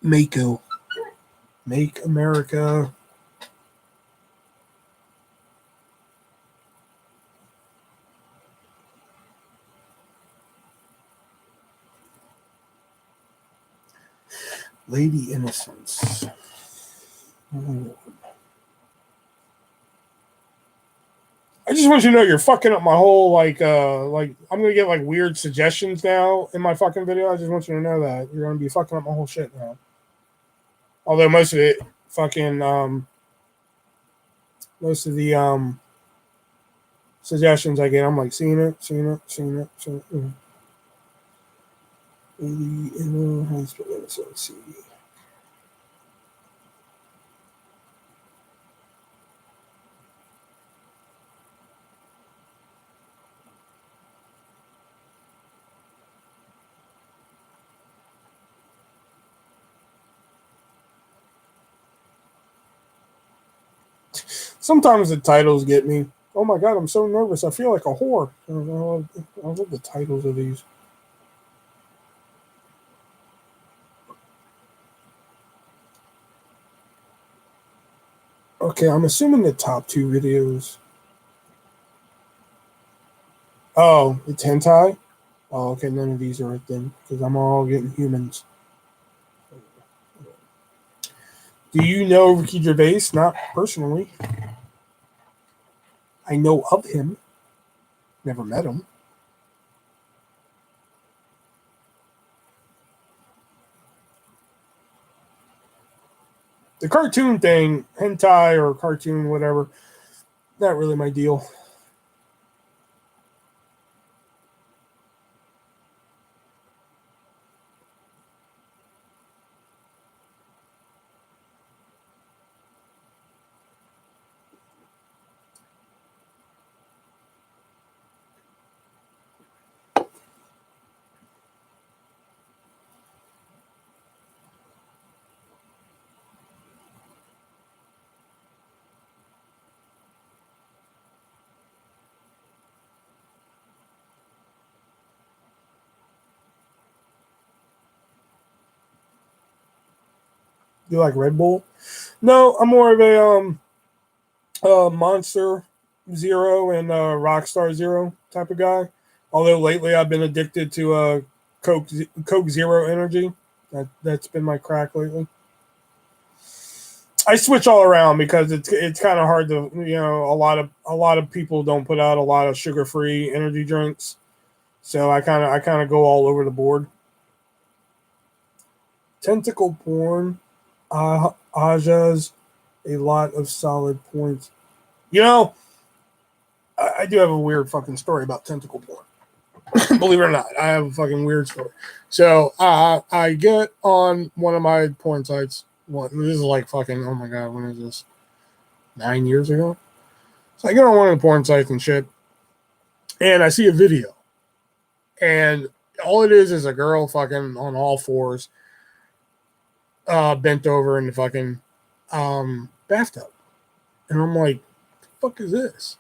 Mako. Make America. Lady Innocence. Oh. I just want you to know you're fucking up my whole like I'm gonna get like weird suggestions now in my fucking video. I just want you to know that you're gonna be fucking up my whole shit now. Although most of it fucking most of the suggestions I get, I'm like seeing it. Lady Innocence. Let's see. Sometimes the titles get me. Oh my god, I'm so nervous. I feel like a whore. I love the titles of these. Okay, I'm assuming the top two videos. Oh, it's hentai? Oh, okay, none of these are it then, because I'm all getting humans. Do you know Ricky Gervais? Not personally. I know of him. Never met him. The cartoon thing, hentai or cartoon, whatever, not really my deal. You like Red Bull? No, I'm more of a Monster Zero and Rockstar Zero type of guy. Although lately I've been addicted to Coke Zero Energy. That's been my crack lately. I switch all around because it's kind of hard to a lot of people don't put out a lot of sugar free energy drinks, so I kind of go all over the board. Tentacle porn, Aja's a lot of solid points. You know, I do have a weird fucking story about tentacle porn. Believe it or not, I have a fucking weird story. So I get on one of my porn sites. This is like fucking, oh my god, when is this? 9 years ago? So I get on one of the porn sites and shit, and I see a video. And all it is a girl fucking on all fours, bent over in the fucking bathtub. And I'm like, the fuck is this?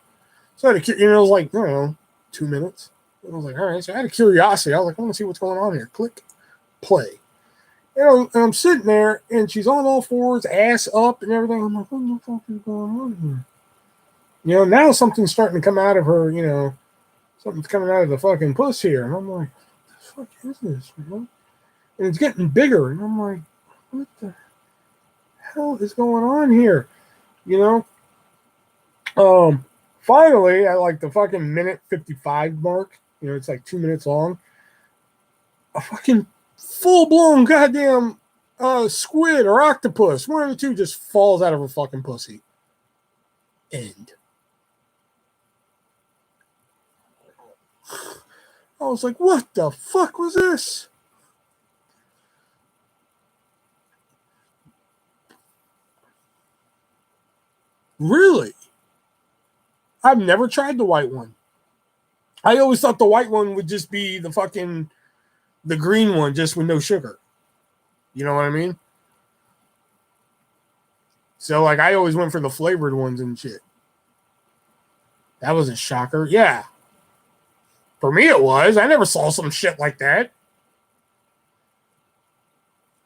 So I had to, it was like, I don't know, 2 minutes. I was like, all right. So I had a curiosity. I was like, I want to see what's going on here. Click, play. And I'm sitting there, and she's on all fours, ass up, and everything. I'm like, what the fuck is going on here? Now something's starting to come out of her. Something's coming out of the fucking puss here, and I'm like, what the fuck is this, man? And it's getting bigger, and I'm like, what the hell is going on here? Finally, at like the fucking minute 55 mark, it's like 2 minutes long. A fucking full blown goddamn squid or octopus, one of the two, just falls out of her fucking pussy. End. I was like, what the fuck was this? Really? I've never tried the white one. I always thought the white one would just be the green one, just with no sugar. You know what I mean? So, like, I always went for the flavored ones and shit. That was a shocker. Yeah. For me, it was. I never saw some shit like that.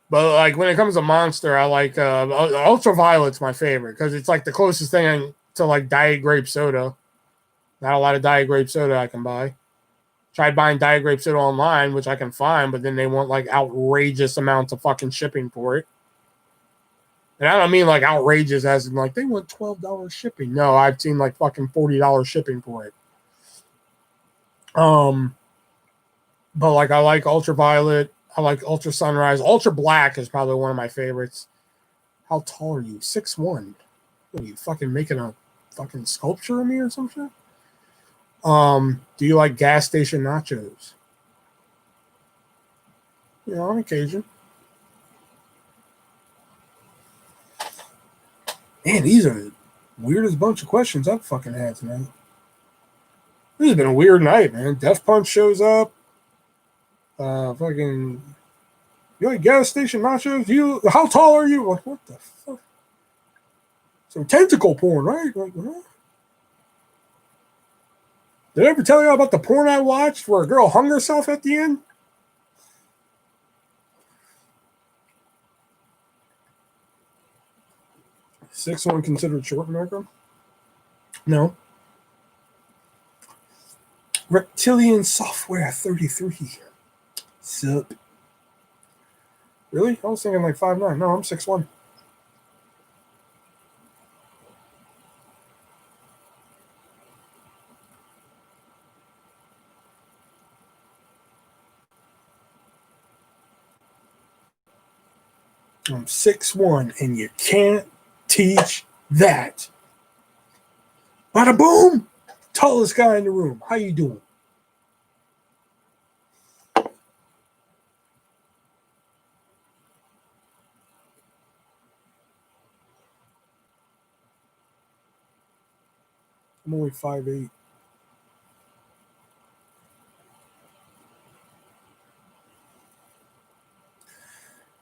But, like, when it comes to Monster, I like Ultraviolet's my favorite because it's, like, the closest thing to, like, Diet Grape Soda. Not a lot of Diet Grape Soda I can buy. Tried buying Diet Grape Soda online, which I can find, but then they want, like, outrageous amounts of fucking shipping for it. And I don't mean, like, outrageous as in, like, they want $12 shipping. No, I've seen, like, fucking $40 shipping for it. But, like, I like Ultraviolet. I like Ultra Sunrise. Ultra Black is probably one of my favorites. How tall are you? 6'1". What are you, fucking making a fucking sculpture of me or some shit? Do you like gas station nachos? On occasion. Man, these are the weirdest bunch of questions I've fucking had tonight. This has been a weird night, man. Death Punch shows up. Fucking, you like gas station nachos? How tall are you? Like, what the fuck? Some tentacle porn, right? Like, huh? Did I ever tell you about the porn I watched where a girl hung herself at the end? Six one considered short in America? No. Reptilian Software 33. Sup? Really? I was thinking like 5'9". No, I'm 6'1". I'm 6'1", and you can't teach that. Bada boom! Tallest guy in the room. How you doing? I'm only 5'8".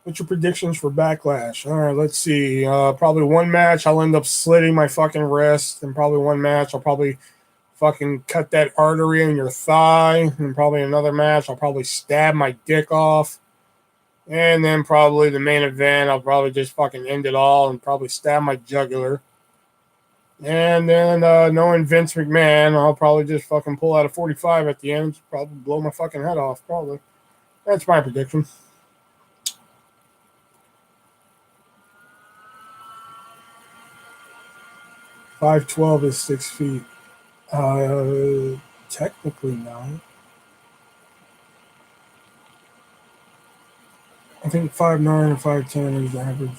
What's your predictions for Backlash? All right, let's see. Probably one match, I'll end up slitting my fucking wrist. And probably one match, I'll probably fucking cut that artery in your thigh. And probably another match, I'll probably stab my dick off. And then probably the main event, I'll probably just fucking end it all and probably stab my jugular. And then knowing Vince McMahon, I'll probably just fucking pull out a 45 at the end and probably blow my fucking head off, probably. That's my prediction. .512 is 6 feet. Technically not. I think 5'9" and 5'10" is average.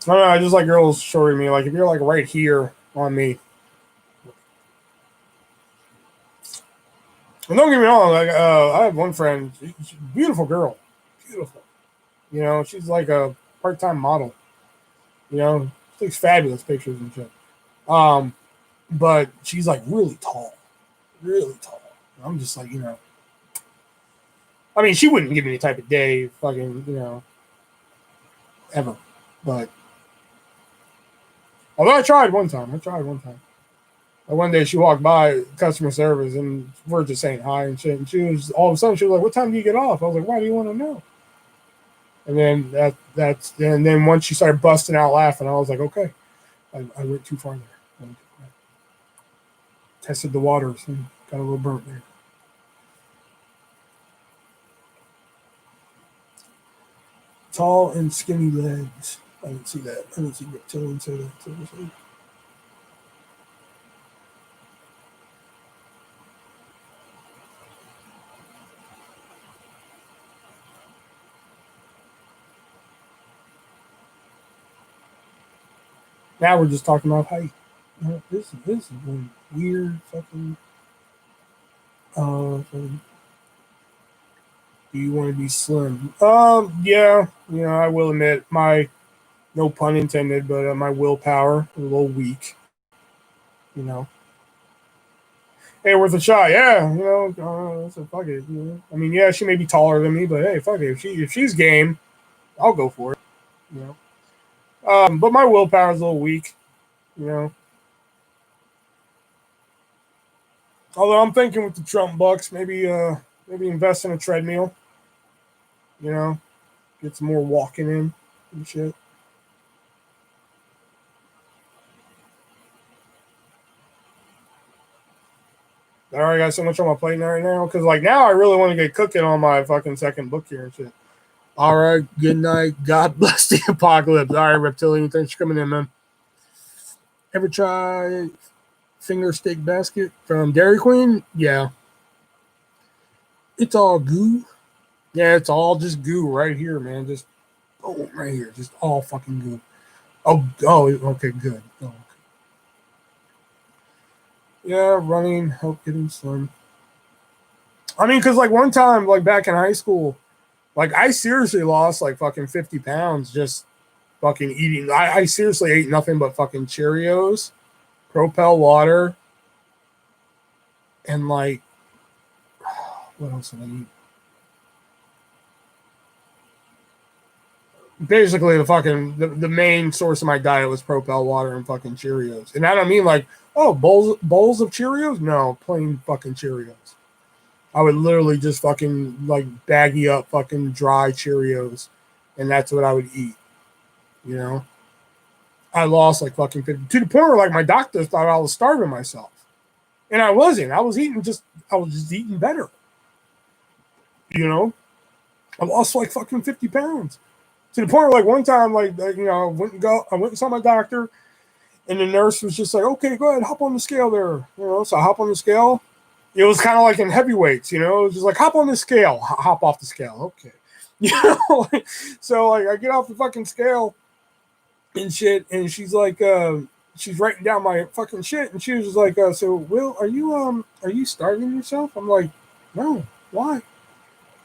I don't know, I just like girls shorting me. Like, if you're like right here on me. And don't get me wrong, like, I have one friend, she's a beautiful girl. Beautiful. She's like a part-time model. She takes fabulous pictures and shit. But she's like really tall. Really tall. I'm just like, I mean, she wouldn't give me any type of day, fucking, ever. But Although I tried one time. And one day she walked by customer service and we're just saying hi and shit. And she was all of a sudden she was like, "What time do you get off?" I was like, "Why do you want to know?" And then and then once she started busting out laughing, I was like, "Okay, I went too far there. Tested the waters and got a little burnt there." Tall and skinny legs. I didn't see that. I didn't see Reptilian say that. Now we're just talking about height. This is one weird fucking. Thing. Do you want to be slim? Yeah. You know, I will admit my, no pun intended, but my willpower a little weak. You know. Hey, worth a shot. Yeah. You know. So fuck it. You know? I mean, yeah, she may be taller than me, but hey, fuck it. If she's game, I'll go for it. You know. But my willpower is a little weak. You know. Although I'm thinking with the Trump bucks, maybe invest in a treadmill. You know, get some more walking in and shit. I already got so much on my plate right now because like now I really want to get cooking on my fucking second book here and shit. All right, good night. God bless the apocalypse. All right, Reptilian, thanks for coming in, man. Ever try finger steak basket from Dairy Queen? Yeah. It's all goo. Yeah, it's all just goo right here, man. Just right here, just all fucking goo. Oh, okay, good. Oh, okay. Yeah, running, help getting slim. I mean, because like one time, like back in high school, like I seriously lost like fucking 50 pounds just fucking eating. I seriously ate nothing but fucking Cheerios, Propel water, and like what else did I eat? Basically, the main source of my diet was Propel water and fucking Cheerios. And I don't mean like bowls of Cheerios. No, plain fucking Cheerios. I would literally just fucking like baggy up fucking dry Cheerios, and that's what I would eat. You know, I lost like fucking 50 to the point where like my doctor thought I was starving myself, and I wasn't. I was just eating better. You know, I lost like fucking 50 pounds to the point where like one time like you know I went and saw my doctor, and the nurse was just like, "Okay, go ahead, hop on the scale there." You know, so I hop on the scale. It was kind of like in heavyweights, you know, it was just like hop on the scale, hop off the scale. Okay. You know, so like I get off the fucking scale and shit, and she's like, she's writing down my fucking shit, and she was just like, so Will, are you starving yourself? I'm like, no, why?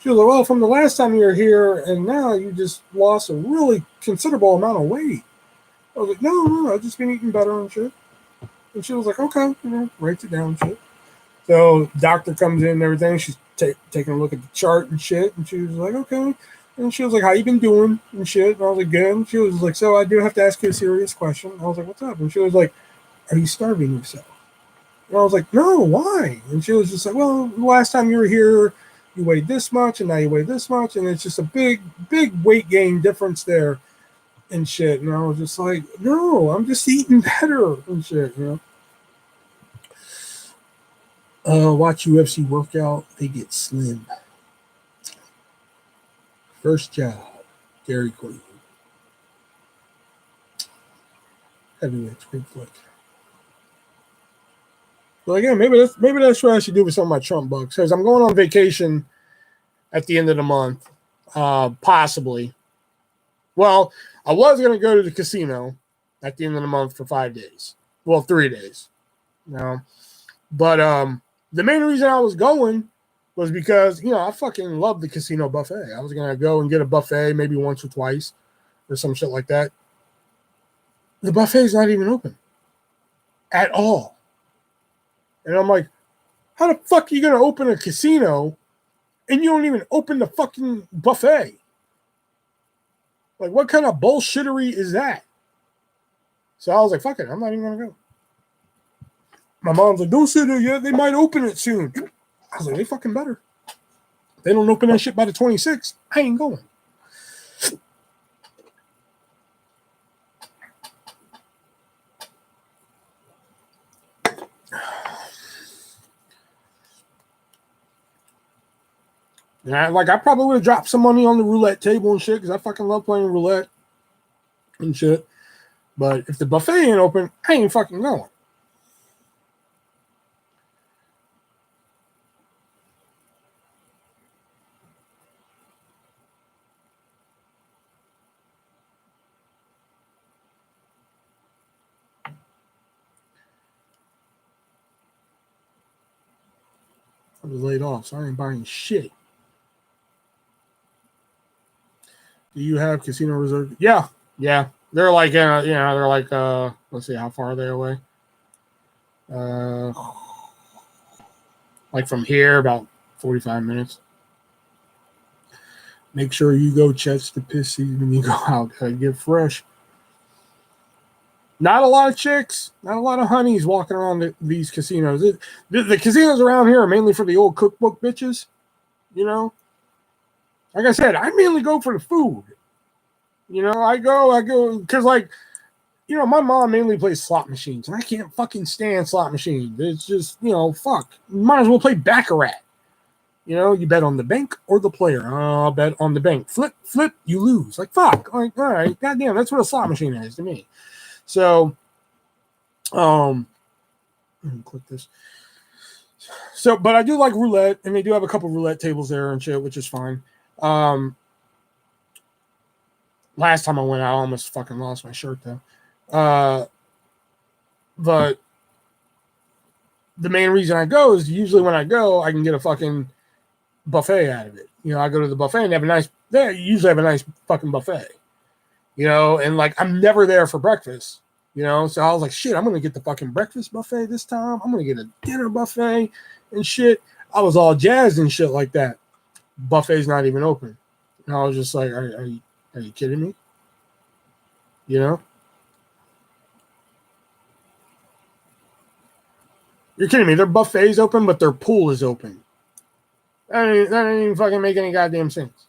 She was like, well, from the last time you were here, and now you just lost a really considerable amount of weight. I was like, no, I've just been eating better and shit. And she was like, okay, you know, writes it down and shit. So doctor comes in and everything. She's taking a look at the chart and shit. And she was like, okay. And she was like, how you been doing and shit? And I was like, good. And she was like, so I do have to ask you a serious question. I was like, what's up? And she was like, are you starving yourself? And I was like, no, why? And she was just like, well, the last time you were here, you weighed this much and now you weigh this much. And it's just a big weight gain difference there and shit. And I was just like, no, I'm just eating better and shit, you know? Watch UFC workout, they get slim. First job, Dairy Queen. Heavyweights, big flick. Well, again, maybe that's what I should do with some of my Trump bucks because I'm going on vacation at the end of the month, possibly. Well, I was going to go to the casino at the end of the month for 5 days. Well, 3 days. You know, but the main reason I was going was because, you know, I fucking love the casino buffet. I was going to go and get a buffet maybe once or twice or some shit like that. The buffet's not even open at all. And I'm like, how the fuck are you going to open a casino and you don't even open the fucking buffet? Like, what kind of bullshittery is that? So I was like, fuck it, I'm not even gonna go. My mom's like, don't sit there yet. They might open it soon. I was like, they fucking better. They don't open that shit by the 26th. I ain't going. And I probably would have dropped some money on the roulette table and shit because I fucking love playing roulette and shit. But if the buffet ain't open, I ain't fucking going. I was laid off, so I ain't buying shit. Do you have casino reserve? Yeah. They're like, they're like, let's see, how far are they away? Like from here, about 45 minutes. Make sure you go check the pissy when you go out. Get fresh. Not a lot of chicks, not a lot of honeys walking around these casinos. The casinos around here are mainly for the old cookbook bitches, you know? Like I said, I mainly go for the food. You know, I go, because, like, you know, my mom mainly plays slot machines, and I can't fucking stand slot machines. It's just, you know, fuck. You might as well play Baccarat. You know, you bet on the bank or the player. Oh, I'll bet on the bank. Flip, you lose. Like, fuck. Like, all right, goddamn, that's what a slot machine is to me. So, let me click this. So, but I do like roulette, and they do have a couple roulette tables there and shit, which is fine. Last time I went, I almost fucking lost my shirt though. But the main reason I go is usually when I go, I can get a fucking buffet out of it. You know, I go to the buffet and they usually have a nice fucking buffet. You know, and like I'm never there for breakfast. You know, so I was like, shit, I'm gonna get the fucking breakfast buffet this time. I'm gonna get a dinner buffet and shit. I was all jazzed and shit like that. Buffet's not even open. And I was just like, are you kidding me? You know? You're kidding me. Their buffet's open, but their pool is open. That didn't even fucking make any goddamn sense.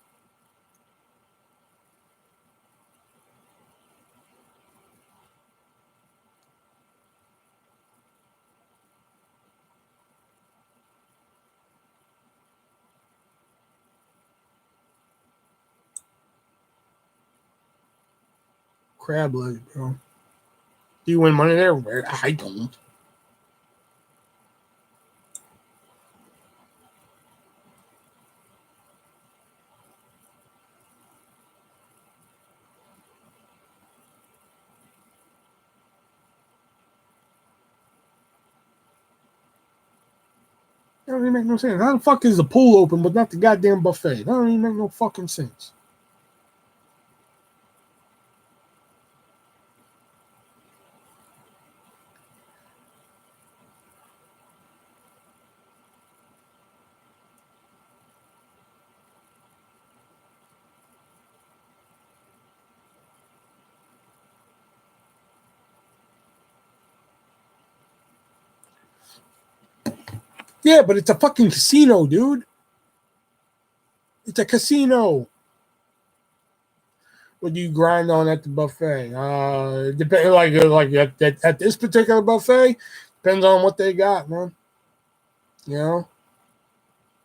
Crab leg, bro. Do you win money there? I don't. That don't even make no sense. How the fuck is the pool open but not the goddamn buffet? That don't even make no fucking sense. Yeah, but it's a fucking casino, dude. It's a casino. What do you grind on at the buffet? Depend like at this particular buffet, depends on what they got, man. You know,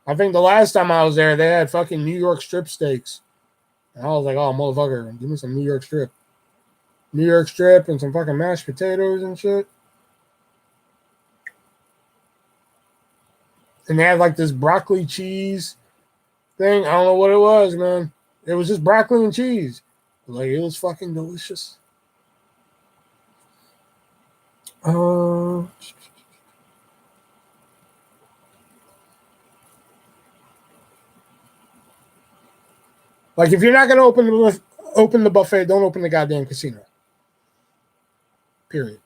I think the last time I was there, they had fucking New York strip steaks, and I was like, oh motherfucker, give me some New York strip, and some fucking mashed potatoes and shit. And they had like this broccoli cheese thing. I don't know what it was, man. It was just broccoli and cheese. Like, it was fucking delicious. Like, if you're not gonna open the buffet, don't open the goddamn casino. Period.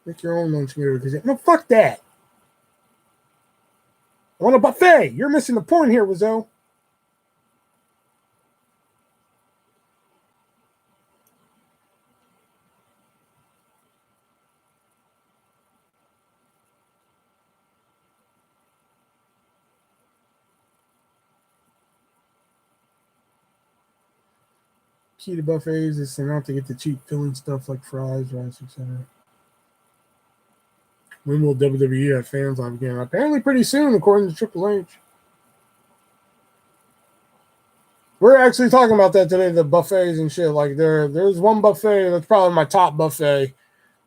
Make your own lunch here. No, fuck that. I want a buffet. You're missing the point here, Rizzo. Key to buffets is not to get the cheap filling stuff like fries, rice, etc. When will WWE have fans live again? Apparently pretty soon, according to Triple H. We're actually talking about that today, the buffets and shit. Like there's one buffet that's probably my top buffet,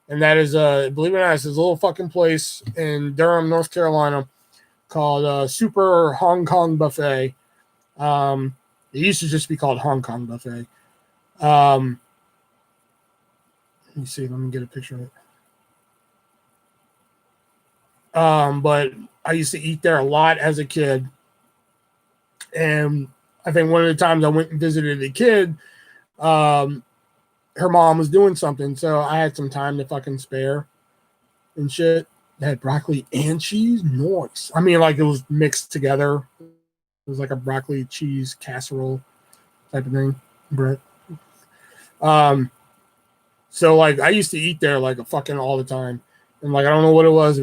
and that is believe it or not, it's this little fucking place in Durham, North Carolina, called Super Hong Kong Buffet. It used to just be called Hong Kong Buffet. Let me see. Let me get a picture of it. But I used to eat there a lot as a kid. And I think one of the times I went and visited a kid, her mom was doing something. So I had some time to fucking spare and shit. They had broccoli and cheese. Nice. I mean, like it was mixed together. It was like a broccoli cheese casserole type of thing. Brett. So like I used to eat there like a fucking all the time. And like I don't know what it was.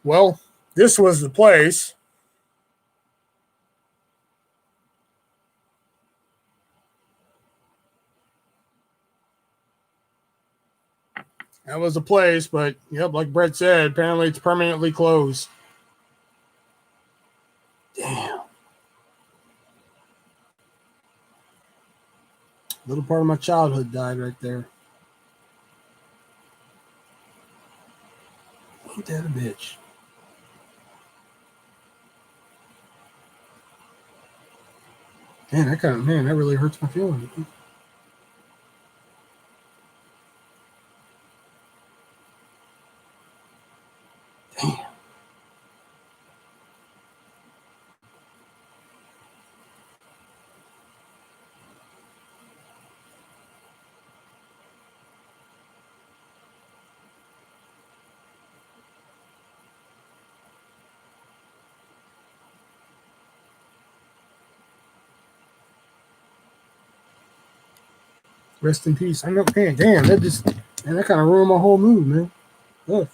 Well, this was the place. That was the place, but yep, like Brett said, apparently it's permanently closed. Damn. A little part of my childhood died right there. Ain't that a bitch? Man, that really hurts my feelings. Damn. Rest in peace. I know, man, damn, that kind of ruined my whole mood, man. Look.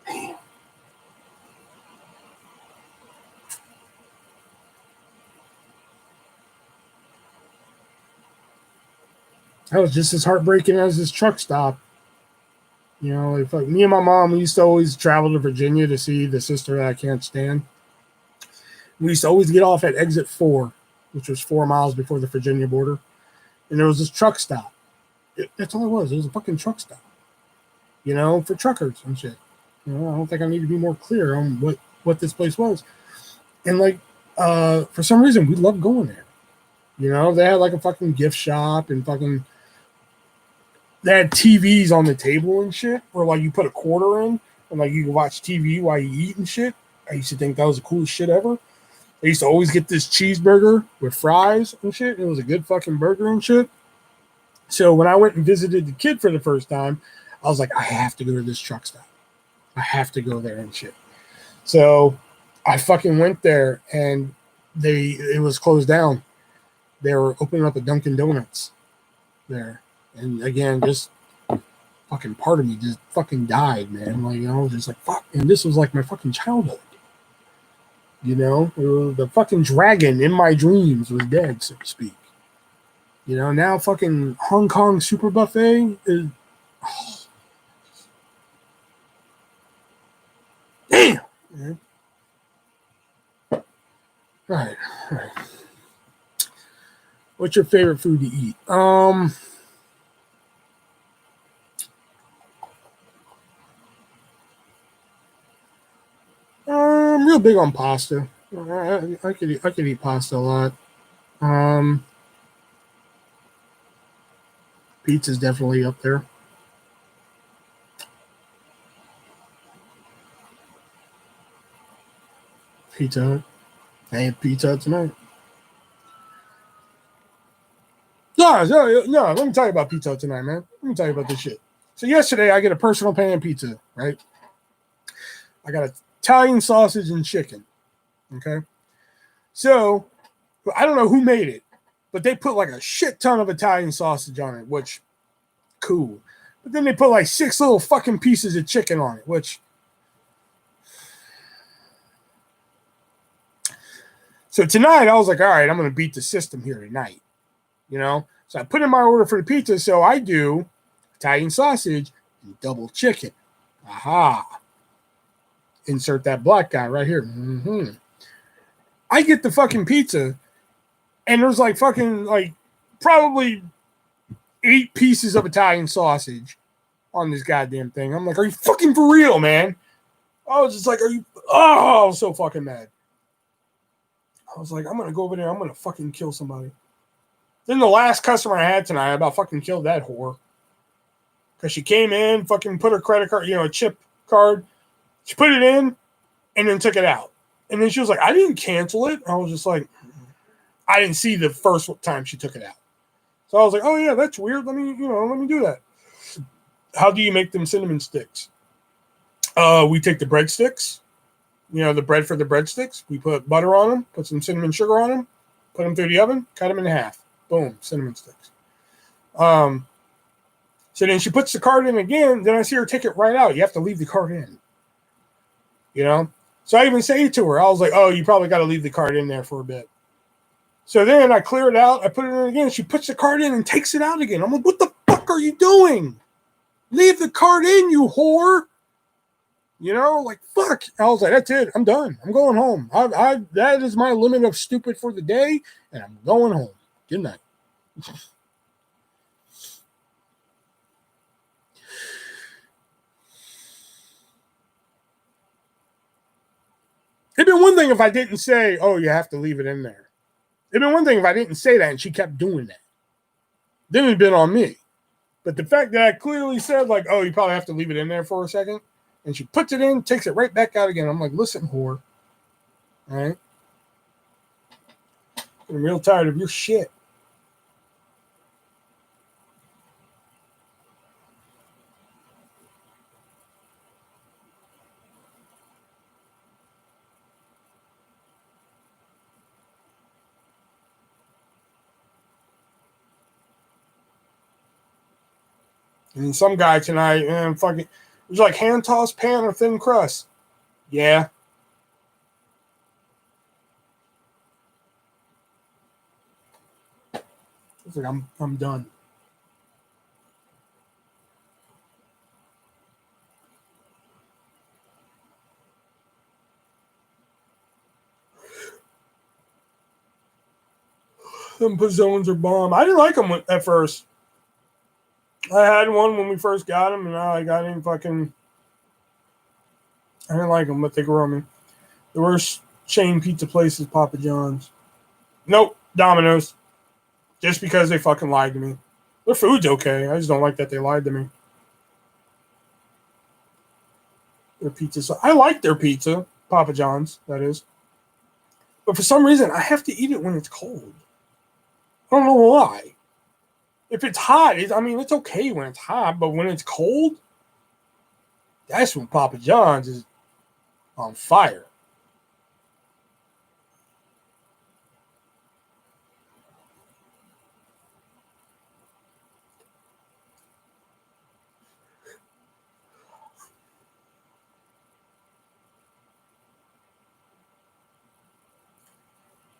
Damn. That was just as heartbreaking as this truck stop. You know, if like me and my mom, we used to always travel to Virginia to see the sister that I can't stand. We used to always get off at exit 4, which was 4 miles before the Virginia border. And there was this truck stop. That's all it was. It was a fucking truck stop. You know, for truckers and shit. You know, I don't think I need to be more clear on what this place was. And like, for some reason, we loved going there. You know, they had like a fucking gift shop and fucking, they had TVs on the table and shit where like you put a quarter in and like you can watch TV while you eat and shit. I used to think that was the coolest shit ever. I used to always get this cheeseburger with fries and shit. It was a good fucking burger and shit. So when I went and visited the kid for the first time, I was like, I have to go to this truck stop. I have to go there and shit. So I fucking went there and it was closed down. They were opening up a Dunkin' Donuts there. And again, just fucking part of me just fucking died, man. Like, I was just like, fuck. And this was like my fucking childhood. You know, the fucking dragon in my dreams was dead, so to speak. You know, now fucking Hong Kong Super Buffet is. Oh. Damn. Man. All right. What's your favorite food to eat? I'm real big on pasta. I could eat pasta a lot. Pizza's definitely up there. Pizza Hut. I had Pizza Hut tonight. No, let me tell you about Pizza Hut tonight, man. Let me tell you about this shit. So yesterday I get a personal pan pizza, right? I got Italian sausage and chicken. Okay. So I don't know who made it, but they put like a shit ton of Italian sausage on it, which cool. But then they put like 6 little fucking pieces of chicken on it, which. So tonight I was like, all right, I'm going to beat the system here tonight, you know? So I put in my order for the pizza. So I do Italian sausage and double chicken. Aha. Insert that black guy right here. Mm-hmm. I get the fucking pizza and there's like fucking like probably 8 pieces of Italian sausage on this goddamn thing. I'm like, are you fucking for real, man? I was just like, are you? Oh, I was so fucking mad. I was like, I'm going to go over there. I'm going to fucking kill somebody. Then the last customer I had tonight, I about fucking killed that whore. Because she came in, fucking put her credit card, a chip card. She put it in and then took it out. And then she was like, I didn't cancel it. I was just like, I didn't see the first time she took it out. So I was like, oh yeah, that's weird. Let me do that. How do you make them cinnamon sticks? We take the breadsticks, the bread for the breadsticks. We put butter on them, put some cinnamon sugar on them, put them through the oven, cut them in half. Boom, cinnamon sticks. So then she puts the card in again. Then I see her take it right out. You have to leave the card in. So I even say to her, I was like, oh, you probably got to leave the card in there for a bit. So then I clear it out. I put it in again. She puts the card in and takes it out again. I'm like, what the fuck are you doing? Leave the card in, you whore. Like, fuck. I was like, that's it. I'm done. I'm going home. That is my limit of stupid for the day, and I'm going home. Good night. It'd been one thing if I didn't say, oh, you have to leave it in there. It'd been one thing if I didn't say that and she kept doing that. Then it'd been on me. But the fact that I clearly said, like, oh, you probably have to leave it in there for a second, and she puts it in, takes it right back out again. I'm like, listen, whore. All right? I'm real tired of your shit. And some guy tonight, man, fucking, it was like hand tossed pan or thin crust. Yeah. It's like I'm done. Them pizzones are bomb. I didn't like them at first. I had one when we first got them, and I didn't like them, but they grew on me. The worst chain pizza place is Papa John's. Nope, Domino's. Just because they fucking lied to me. Their food's okay. I just don't like that they lied to me. Their pizza. I like their pizza. Papa John's, that is. But for some reason, I have to eat it when it's cold. I don't know why. If it's hot, it's okay when it's hot, but when it's cold, that's when Papa John's is on fire.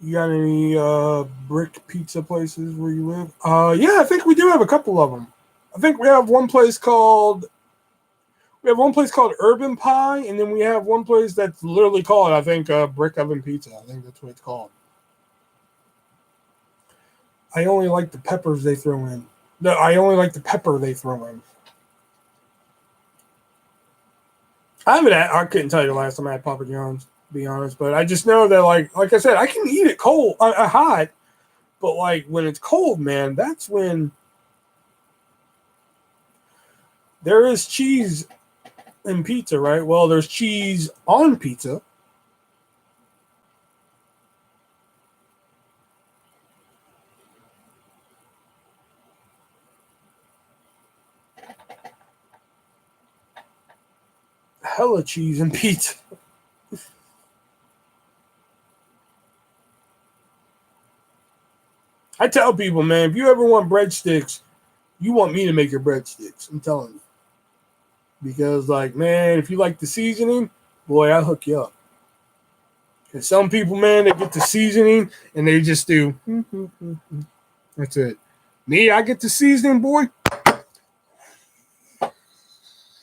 You got any brick pizza places where you live? Yeah, I think we do have a couple of them. I think we have one place called Urban Pie, and then we have one place that's literally called, I think, Brick Oven Pizza. I think that's what it's called. I only like the peppers they throw in. No, I only like the pepper they throw in. I couldn't tell you the last time I had Papa John's, to be honest, but I just know that, like I said, I can eat it cold, hot, but like when it's cold, man, that's when there is cheese in pizza, right? Well, there's cheese on pizza. hella cheese and pizza. I tell people, man, if you ever want breadsticks, you want me to make your breadsticks. I'm telling you. Because, like, man, if you like the seasoning, boy, I'll hook you up. And some people, man, they get the seasoning and they just do. That's it. Me, I get the seasoning, boy.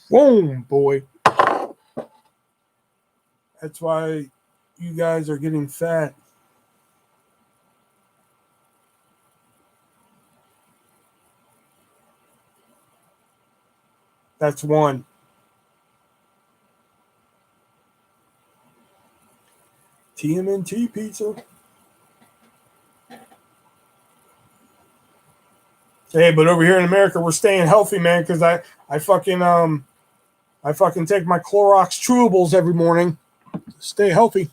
Boom, boy. That's why you guys are getting fat. That's one. TMNT pizza. Hey, but over here in America, we're staying healthy, man, because I fucking take my Clorox chewables every morning. Stay healthy.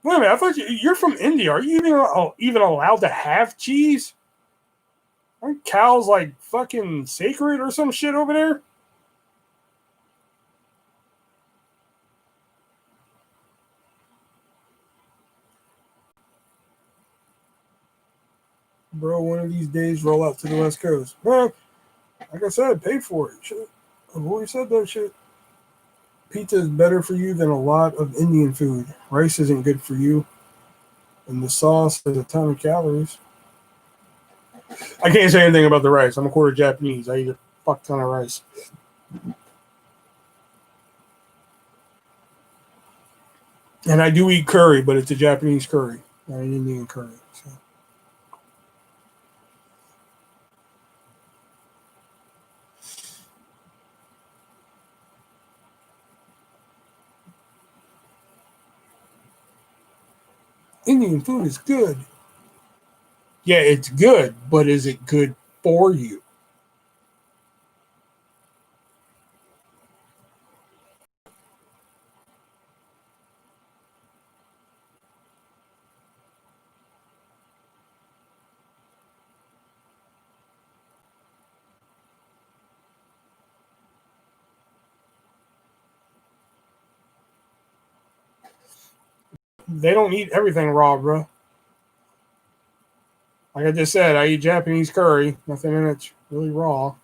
Wait a minute, I thought you're from India. Are you even allowed to have cheese? Aren't cows like fucking sacred or some shit over there? Bro, one of these days roll out to the West Coast. Well, like I said, pay for it. Shit. I've always said that shit. Pizza is better for you than a lot of Indian food. Rice isn't good for you. And the sauce has a ton of calories. I can't say anything about the rice. I'm a quarter Japanese. I eat a fuck ton of rice. And I do eat curry, but it's a Japanese curry, not an Indian curry. So. Indian food is good. Yeah, it's good, but is it good for you? They don't eat everything raw, bro. Like I just said, I eat Japanese curry. Nothing in it's really raw.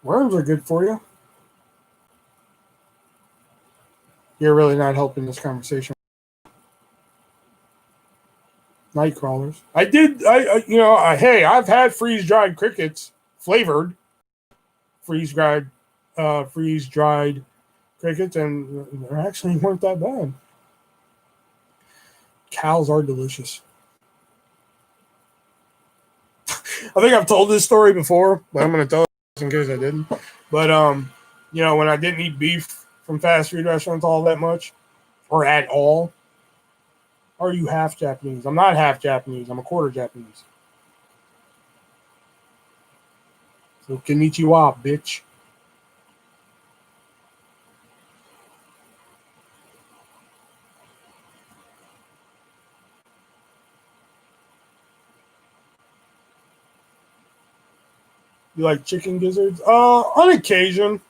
Worms are good for you. You're really not helping this conversation. Night crawlers. Hey, I've had freeze dried crickets, flavored freeze dried crickets, and they actually weren't that bad. Cows are delicious. I think I've told this story before, but I'm going to tell it in case I didn't. But when I didn't eat beef from fast food restaurants all that much, or at all, are you half Japanese? I'm not half Japanese. I'm a quarter Japanese. So konnichiwa, bitch. You like chicken gizzards? On occasion.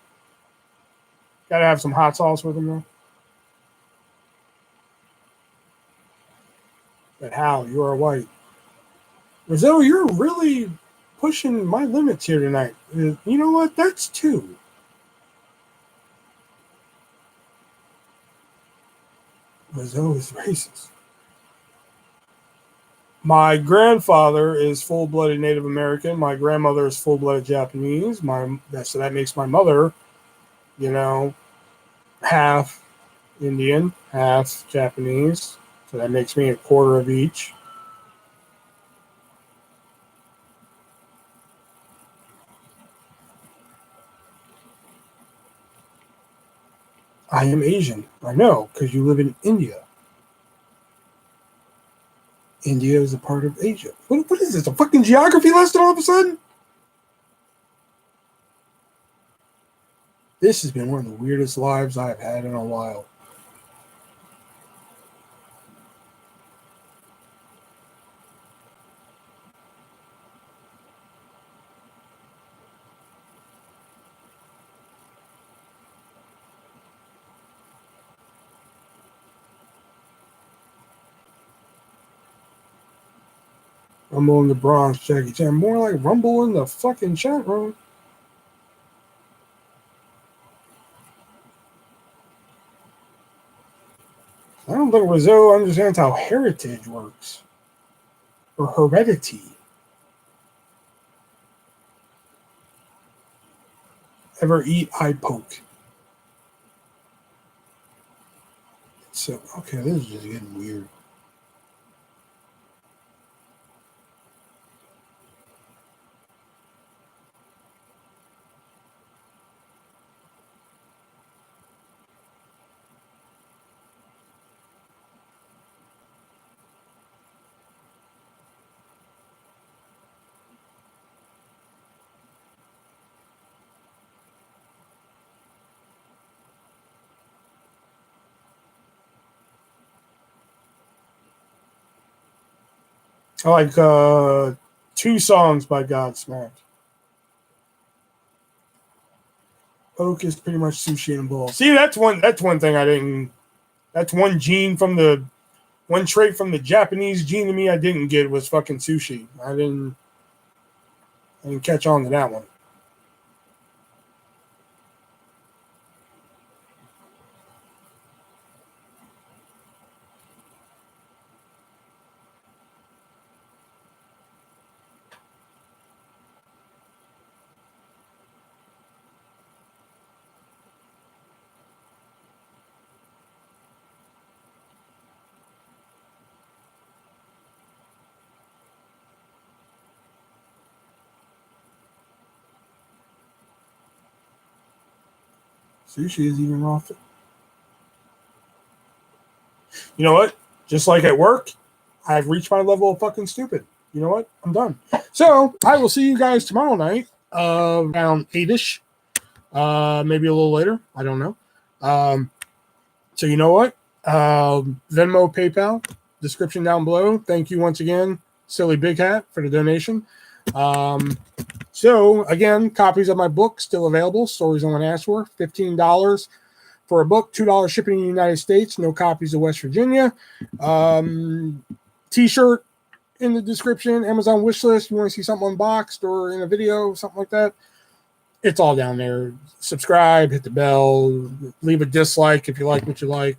Gotta have some hot sauce with them though. But how? You are white. Rizzo, you're really pushing my limits here tonight. You know what? That's two. Rizzo is racist. My grandfather is full-blooded Native American. My grandmother is full-blooded Japanese. So that makes my mother, half Indian, half Japanese. So that makes me a quarter of each. I am Asian. I know, because you live in India. India is a part of Asia. What is this? A fucking geography lesson all of a sudden? This has been one of the weirdest lives I've had in a while. Rumble in the Bronx, Jackie Chan. More like Rumble in the fucking chat room. I don't think Rizzo understands how heritage works. Or heredity. Ever eat eye poke? So, okay, this is just getting weird. I like 2 songs by Godsmack. Oak is pretty much sushi and balls. See, that's one thing I didn't. That's one trait from the Japanese gene to me I didn't get was fucking sushi. I didn't catch on to that one. Sushi is even raw. You know what? Just like at work, I've reached my level of fucking stupid. You know what? I'm done. So I will see you guys tomorrow night, around 8ish, maybe a little later. I don't know. So you know what? Venmo, PayPal, description down below. Thank you once again, Silly Big Hat, for the donation. So again, copies of my book still available. Stories I Want to Ask For, $15 for a book, $2 shipping in the United States. No copies of West Virginia. T-shirt in the description. Amazon wish list. You want to see something unboxed or in a video, something like that? It's all down there. Subscribe, hit the bell, leave a dislike if you like what you like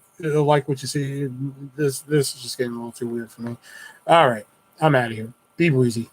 what you see. This is just getting a little too weird for me. All right, I'm out of here. Be breezy.